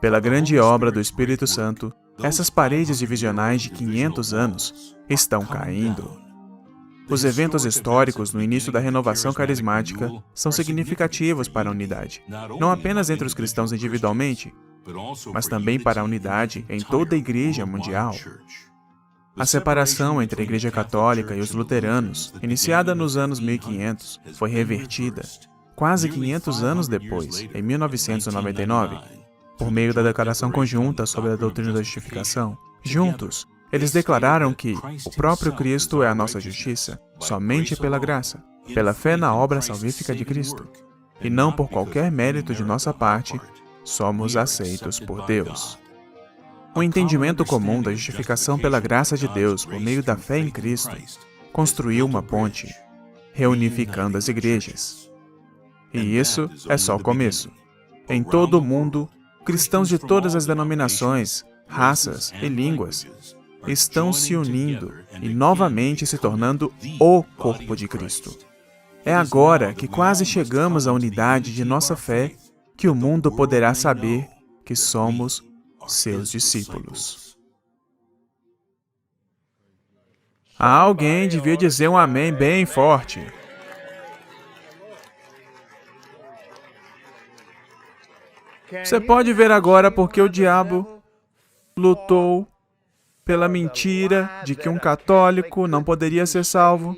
S3: Pela grande obra do Espírito Santo, essas paredes divisionais de 500 anos estão caindo. Os eventos históricos no início da renovação carismática são significativos para a unidade, não apenas entre os cristãos individualmente, mas também para a unidade em toda a Igreja mundial. A separação entre a Igreja Católica e os luteranos, iniciada nos anos 1500, foi revertida, quase 500 anos depois, em 1999, por meio da Declaração Conjunta sobre a Doutrina da Justificação. Juntos, eles declararam que o próprio Cristo é a nossa justiça, somente pela graça, pela fé na obra salvífica de Cristo, e não por qualquer mérito de nossa parte, somos aceitos por Deus. O entendimento comum da justificação pela graça de Deus por meio da fé em Cristo construiu uma ponte, reunificando as igrejas. E isso é só o começo. Em todo o mundo, cristãos de todas as denominações, raças e línguas estão se unindo e novamente se tornando o corpo de Cristo. É agora que quase chegamos à unidade de nossa fé que o mundo poderá saber que somos seus discípulos. Alguém devia dizer um amém bem forte. Você pode ver agora porque o diabo lutou pela mentira de que um católico não poderia ser salvo.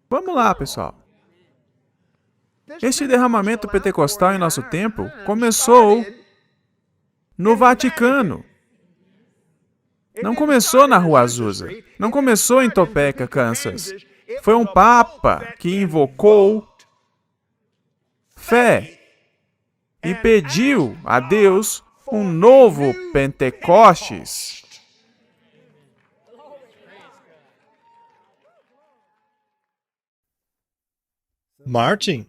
S3: Vamos lá, pessoal. Este derramamento pentecostal em nosso tempo começou no Vaticano. Não começou na Rua Azusa. Não começou em Topeka, Kansas. Foi um papa que invocou fé e pediu a Deus um novo Pentecostes.
S2: Martin,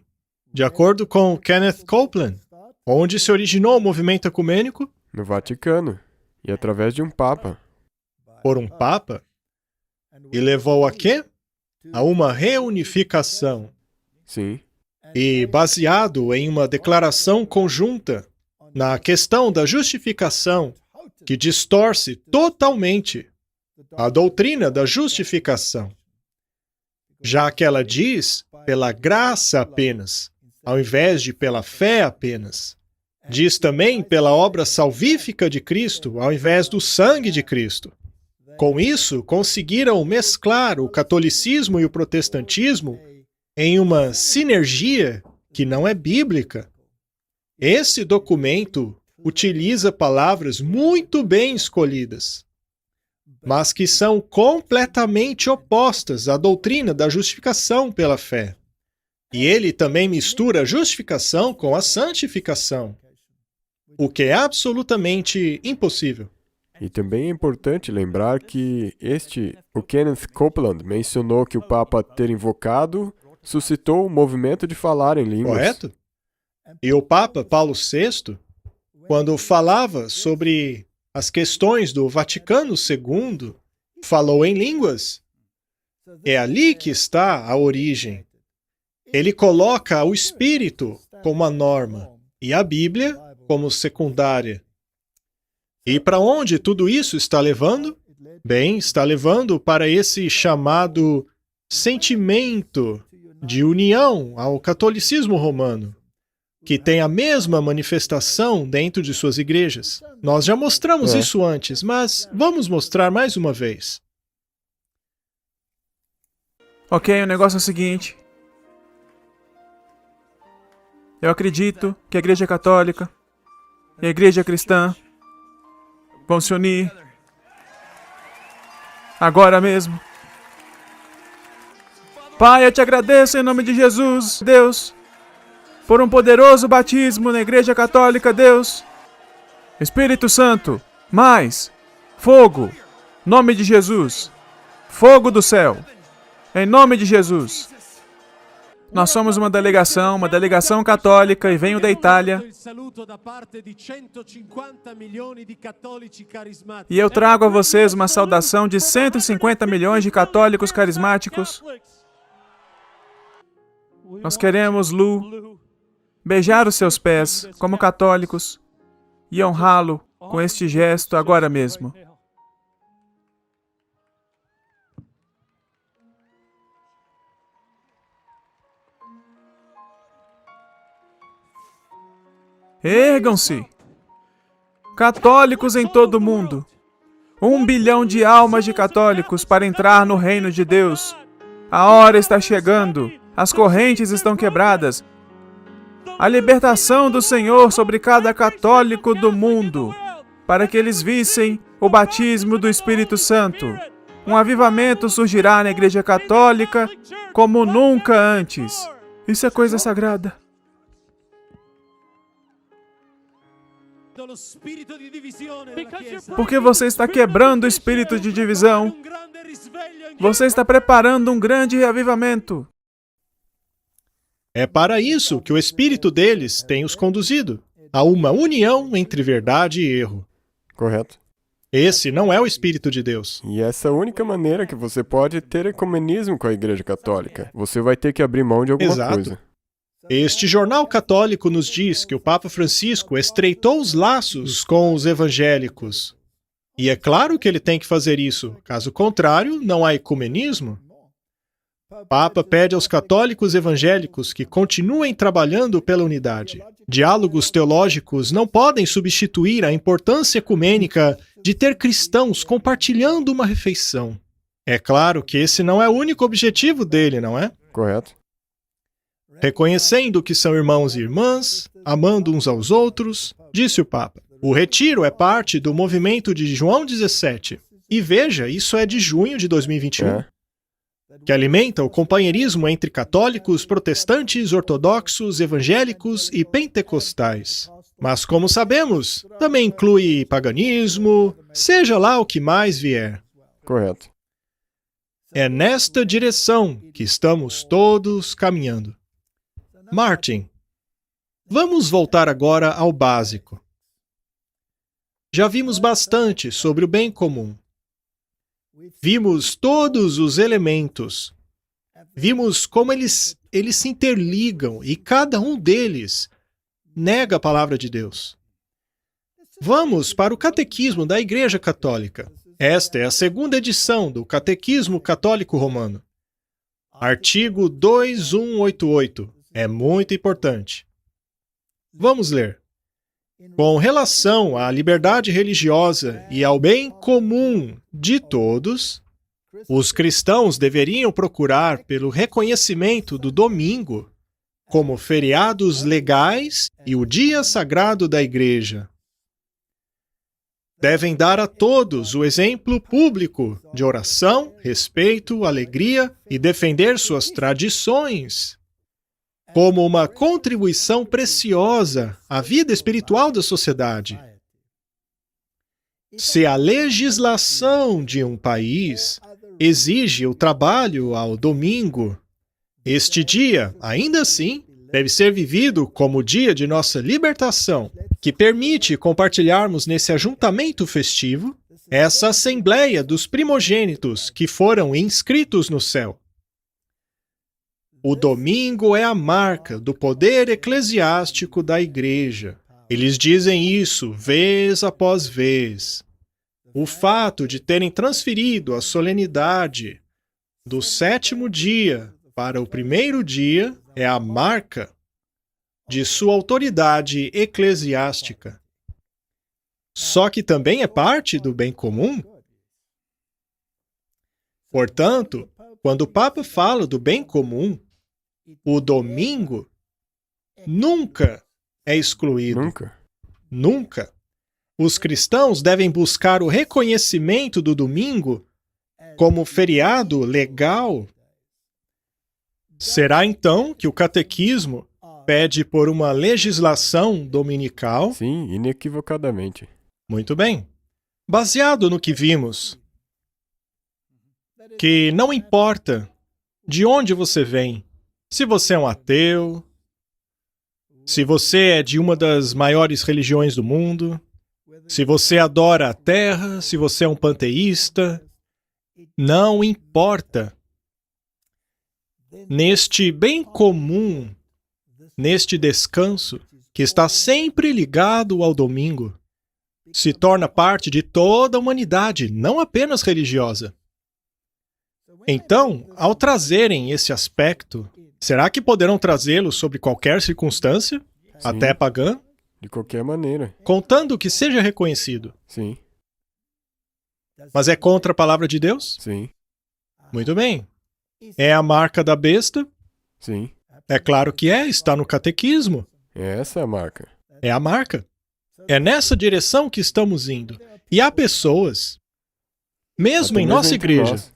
S2: de acordo com Kenneth Copeland, onde se originou o movimento ecumênico?
S1: No Vaticano. E através de um papa.
S2: Por um papa? E levou a quê? A uma reunificação.
S1: Sim.
S2: E baseado em uma declaração conjunta na questão da justificação, que distorce totalmente a doutrina da justificação, já que ela diz pela graça apenas, ao invés de pela fé apenas. Diz também pela obra salvífica de Cristo, ao invés do sangue de Cristo. Com isso, conseguiram mesclar o catolicismo e o protestantismo em uma sinergia que não é bíblica. Esse documento utiliza palavras muito bem escolhidas, mas que são completamente opostas à doutrina da justificação pela fé. E ele também mistura a justificação com a santificação, o que é absolutamente impossível.
S1: E também é importante lembrar que o Kenneth Copeland mencionou que o Papa ter invocado suscitou o movimento de falar em línguas.
S2: Correto? E o Papa Paulo VI, quando falava sobre as questões do Vaticano II, falou em línguas. É ali que está a origem. Ele coloca o Espírito como a norma e a Bíblia como secundária. E para onde tudo isso está levando? Bem, está levando para esse chamado sentimento de união ao catolicismo romano, que tem a mesma manifestação dentro de suas igrejas. Nós já mostramos isso antes, mas vamos mostrar mais uma vez.
S3: Ok, o negócio é o seguinte. Eu acredito que a Igreja Católica e a Igreja Cristã vão se unir agora mesmo. Pai, eu te agradeço em nome de Jesus, Deus, por um poderoso batismo na Igreja Católica, Deus. Espírito Santo, mais fogo, nome de Jesus, fogo do céu, em nome de Jesus. Nós somos uma delegação católica e venho da Itália. E eu trago a vocês uma saudação de 150 milhões de católicos carismáticos. Nós queremos, Lu, beijar os seus pés como católicos e honrá-lo com este gesto agora mesmo. Ergam-se! Católicos em todo o mundo. 1 bilhão de almas de católicos para entrar no reino de Deus. A hora está chegando. As correntes estão quebradas. A libertação do Senhor sobre cada católico do mundo, para que eles vissem o batismo do Espírito Santo. Um avivamento surgirá na Igreja Católica como nunca antes. Isso é coisa sagrada. Porque você está quebrando o espírito de divisão. Você está preparando um grande reavivamento.
S2: É para isso que o espírito deles tem os conduzido a uma união entre verdade e erro.
S1: Correto.
S2: Esse não é o espírito de Deus.
S1: E essa é a única maneira que você pode ter ecumenismo com a Igreja Católica. Você vai ter que abrir mão de alguma
S2: Exato.
S1: coisa.
S2: Este jornal católico nos diz que o Papa Francisco estreitou os laços com os evangélicos. E é claro que ele tem que fazer isso. Caso contrário, não há ecumenismo. O Papa pede aos católicos evangélicos que continuem trabalhando pela unidade. Diálogos teológicos não podem substituir a importância ecumênica de ter cristãos compartilhando uma refeição. É claro que esse não é o único objetivo dele, não é?
S1: Correto.
S2: Reconhecendo que são irmãos e irmãs, amando uns aos outros, disse o Papa. O retiro é parte do movimento de João 17. E veja, isso é de junho de 2021. Que alimenta o companheirismo entre católicos, protestantes, ortodoxos, evangélicos e pentecostais. Mas, como sabemos, também inclui paganismo, seja lá o que mais vier.
S1: Correto.
S2: É nesta direção que estamos todos caminhando. Martin, vamos voltar agora ao básico. Já vimos bastante sobre o bem comum. Vimos todos os elementos. Vimos como eles se interligam e cada um deles nega a palavra de Deus. Vamos para o Catequismo da Igreja Católica. Esta é a segunda edição do Catequismo Católico Romano. Artigo 2188. É muito importante. Vamos ler. Com relação à liberdade religiosa e ao bem comum de todos, os cristãos deveriam procurar pelo reconhecimento do domingo como feriados legais e o dia sagrado da Igreja. Devem dar a todos o exemplo público de oração, respeito, alegria e defender suas tradições como uma contribuição preciosa à vida espiritual da sociedade. Se a legislação de um país exige o trabalho ao domingo, este dia, ainda assim, deve ser vivido como o dia de nossa libertação, que permite compartilharmos nesse ajuntamento festivo essa assembleia dos primogênitos que foram inscritos no céu. O domingo é a marca do poder eclesiástico da Igreja. Eles dizem isso vez após vez. O fato de terem transferido a solenidade do 7º dia para o 1º dia é a marca de sua autoridade eclesiástica. Só que também é parte do bem comum. Portanto, quando o Papa fala do bem comum, o domingo nunca é excluído.
S1: Nunca.
S2: Nunca. Os cristãos devem buscar o reconhecimento do domingo como feriado legal. Será então que o catequismo pede por uma legislação dominical?
S1: Sim, inequivocadamente.
S2: Muito bem. Baseado no que vimos, que não importa de onde você vem, se você é um ateu, se você é de uma das maiores religiões do mundo, se você adora a terra, se você é um panteísta, não importa. Neste bem comum, neste descanso, que está sempre ligado ao domingo, se torna parte de toda a humanidade, não apenas religiosa. Então, ao trazerem esse aspecto, será que poderão trazê-lo sobre qualquer circunstância, até pagã?
S1: De qualquer maneira.
S2: Contando que seja reconhecido.
S1: Sim.
S2: Mas é contra a palavra de Deus?
S1: Sim.
S2: Muito bem. É a marca da besta?
S1: Sim.
S2: É claro que é, está no catequismo.
S1: Essa é a marca.
S2: É a marca. É nessa direção que estamos indo. E há pessoas, mesmo em nossa
S1: entre
S2: igreja,
S1: nós.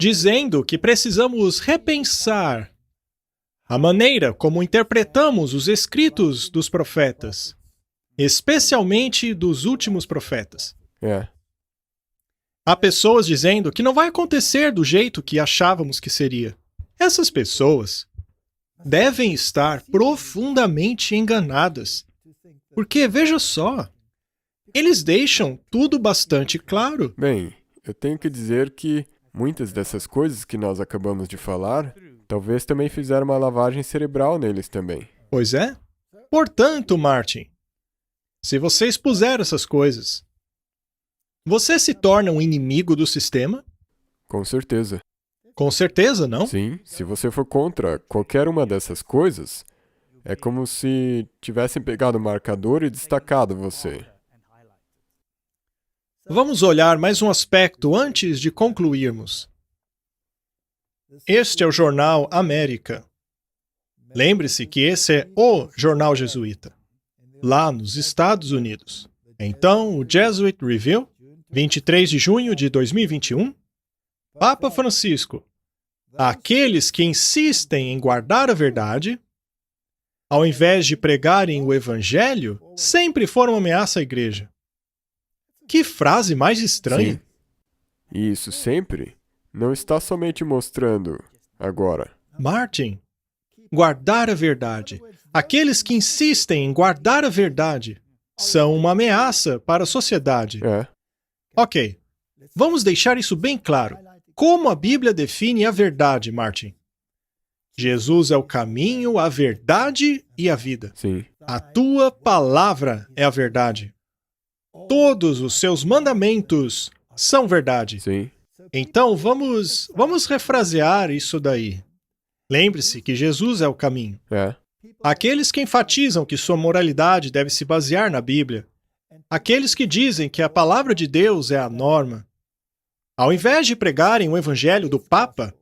S2: dizendo que precisamos repensar a maneira como interpretamos os escritos dos profetas. especialmente dos últimos profetas.
S1: É.
S2: Há pessoas dizendo que não vai acontecer do jeito que achávamos que seria. Essas pessoas devem estar profundamente enganadas. Porque, veja só, eles deixam tudo bastante claro.
S1: Bem, eu tenho que dizer que muitas dessas coisas que nós acabamos de falar, talvez também fizeram uma lavagem cerebral neles também.
S2: Pois é. Portanto, Martin, se você expuser essas coisas, você se torna um inimigo do sistema?
S1: Com certeza.
S2: Com certeza, não?
S1: Sim, se você for contra qualquer uma dessas coisas, é como se tivessem pegado o marcador e destacado você.
S2: Vamos olhar mais um aspecto antes de concluirmos. Este é o jornal América. Lembre-se que esse é o jornal jesuíta, lá nos Estados Unidos. Então, o Jesuit Review, 23 de junho de 2021, Papa Francisco. Aqueles que insistem em guardar a verdade, ao invés de pregarem o evangelho, sempre foram uma ameaça à igreja. Que frase mais estranha.
S1: Sim. E isso sempre não está somente mostrando agora.
S2: Martin, guardar a verdade. Aqueles que insistem em guardar a verdade são uma ameaça para a sociedade.
S1: É.
S2: Ok, vamos deixar isso bem claro. Como a Bíblia define a verdade, Martin? Jesus é o caminho, a verdade e a vida.
S1: Sim.
S2: A tua palavra é a verdade. Todos os seus mandamentos são verdade.
S1: Sim.
S2: Então, vamos refrasear isso daí. Lembre-se que Jesus é o caminho.
S1: É.
S2: Aqueles que enfatizam que sua moralidade deve se basear na Bíblia, aqueles que dizem que a palavra de Deus é a norma, ao invés de pregarem o evangelho do Papa,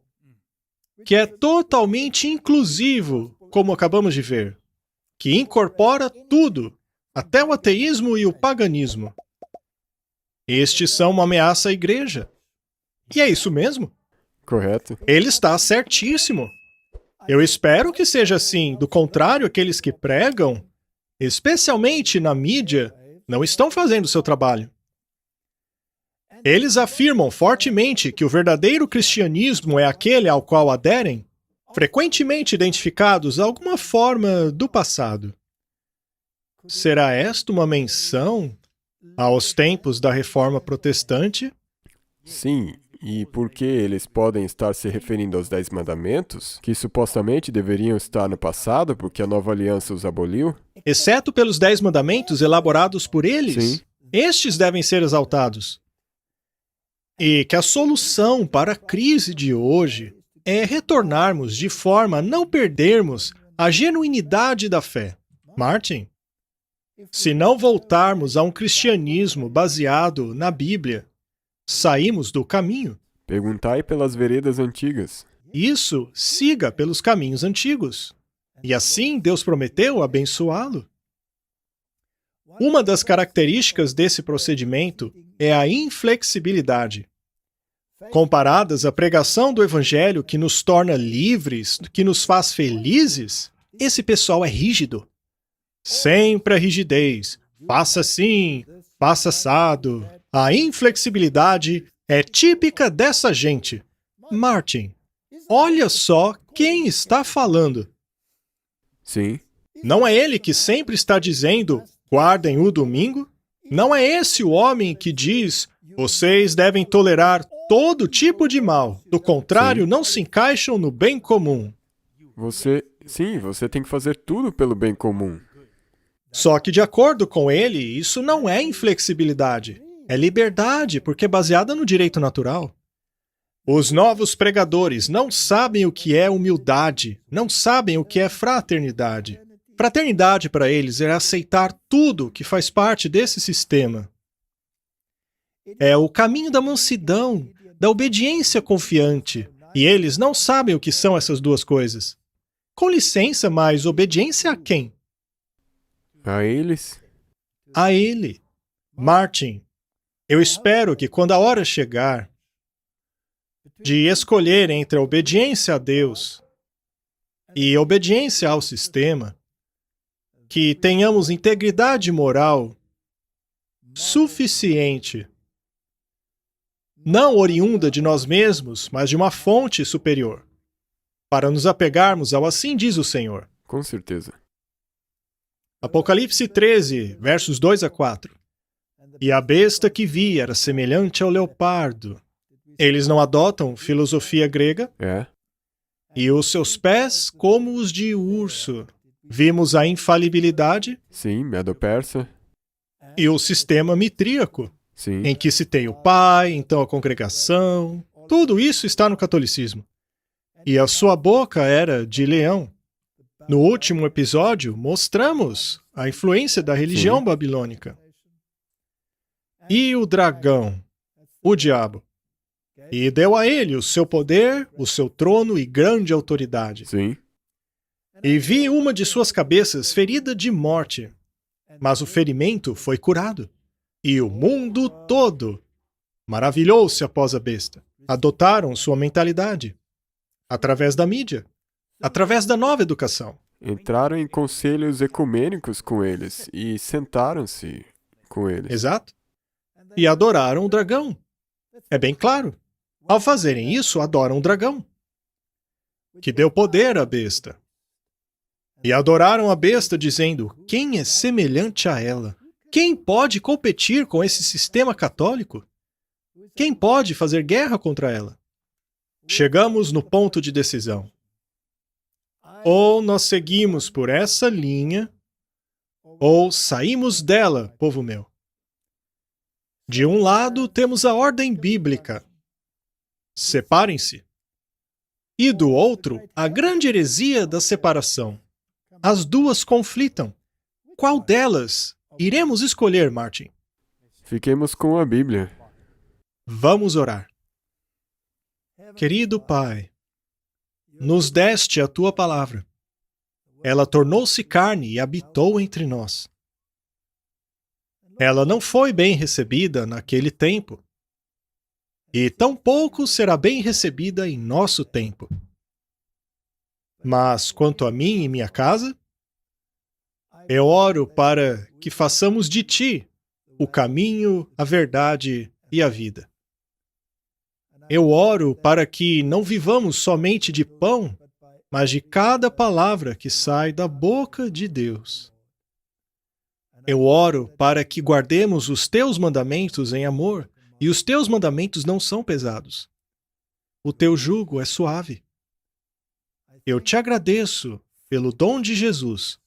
S2: que é totalmente inclusivo, como acabamos de ver, que incorpora tudo, até o ateísmo e o paganismo. Estes são uma ameaça à igreja. E é isso mesmo.
S1: Correto.
S2: Ele está certíssimo. Eu espero que seja assim. Do contrário, aqueles que pregam, especialmente na mídia, não estão fazendo o seu trabalho. Eles afirmam fortemente que o verdadeiro cristianismo é aquele ao qual aderem, frequentemente identificados a alguma forma do passado. Será esta uma menção aos tempos da Reforma Protestante?
S1: Sim, e por que eles podem estar se referindo aos 10 mandamentos, que supostamente deveriam estar no passado porque a nova aliança os aboliu?
S2: Exceto pelos 10 mandamentos elaborados por eles?
S1: Sim.
S2: Estes devem ser exaltados. E que a solução para a crise de hoje é retornarmos de forma a não perdermos a genuinidade da fé. Martin, se não voltarmos a um cristianismo baseado na Bíblia, saímos do caminho.
S1: Perguntai pelas veredas antigas.
S2: Isso, siga pelos caminhos antigos. E assim Deus prometeu abençoá-lo. Uma das características desse procedimento é a inflexibilidade. Comparadas à pregação do Evangelho que nos torna livres, que nos faz felizes, esse pessoal é rígido. Sempre a rigidez. Faça assim, faça assado. A inflexibilidade é típica dessa gente. Martin, olha só quem está falando.
S1: Sim.
S2: Não é ele que sempre está dizendo, guardem o domingo? Não é esse o homem que diz, vocês devem tolerar todo tipo de mal. Do contrário,
S1: Sim.
S2: não se encaixam no bem comum.
S1: Você tem que fazer tudo pelo bem comum.
S2: Só que, de acordo com ele, isso não é inflexibilidade. É liberdade, porque é baseada no direito natural. Os novos pregadores não sabem o que é humildade, não sabem o que é fraternidade. Fraternidade para eles é aceitar tudo que faz parte desse sistema. É o caminho da mansidão, da obediência confiante. E eles não sabem o que são essas duas coisas. Com licença, mas obediência a quem?
S1: A eles?
S2: A ele. Martin, eu espero que quando a hora chegar de escolher entre a obediência a Deus e a obediência ao sistema, que tenhamos integridade moral suficiente, não oriunda de nós mesmos, mas de uma fonte superior, para nos apegarmos ao assim diz o Senhor.
S1: Com certeza.
S2: Apocalipse 13, versos 2 a 4. E a besta que vi era semelhante ao leopardo. Eles não adotam filosofia grega?
S1: É.
S2: E os seus pés como os de urso. Vimos a infalibilidade?
S1: Sim, Medo-Persa.
S2: E o sistema mitríaco,
S1: Sim.
S2: em que se tem o pai, então a congregação. Tudo isso está no catolicismo. E a sua boca era de leão. No último episódio, mostramos a influência da religião babilônica. E o dragão, o diabo. E deu a ele o seu poder, o seu trono e grande autoridade.
S1: Sim.
S2: E vi uma de suas cabeças ferida de morte, mas o ferimento foi curado. E o mundo todo maravilhou-se após a besta. Adotaram sua mentalidade. Através da mídia. Através da nova educação.
S1: Entraram em conselhos ecumênicos com eles e sentaram-se com eles.
S2: Exato. E adoraram o dragão. É bem claro. Ao fazerem isso, adoram o dragão, que deu poder à besta. E adoraram a besta, dizendo: quem é semelhante a ela? Quem pode competir com esse sistema católico? Quem pode fazer guerra contra ela? Chegamos no ponto de decisão. Ou nós seguimos por essa linha, ou saímos dela, povo meu. De um lado, temos a ordem bíblica. Separem-se. E do outro, a grande heresia da separação. As duas conflitam. Qual delas iremos escolher, Martin?
S1: Fiquemos com a Bíblia.
S2: Vamos orar. Querido Pai, nos deste a Tua palavra. Ela tornou-se carne e habitou entre nós. Ela não foi bem recebida naquele tempo. E tampouco será bem recebida em nosso tempo. Mas, quanto a mim e minha casa, eu oro para que façamos de Ti o caminho, a verdade e a vida. Eu oro para que não vivamos somente de pão, mas de cada palavra que sai da boca de Deus. Eu oro para que guardemos os Teus mandamentos em amor, e os Teus mandamentos não são pesados. O Teu jugo é suave. Eu Te agradeço pelo dom de Jesus,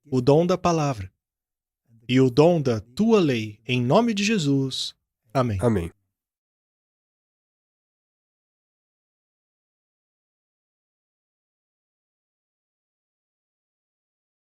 S2: o dom da palavra, e o dom da Tua lei, em nome de Jesus. Amém.
S1: Amém.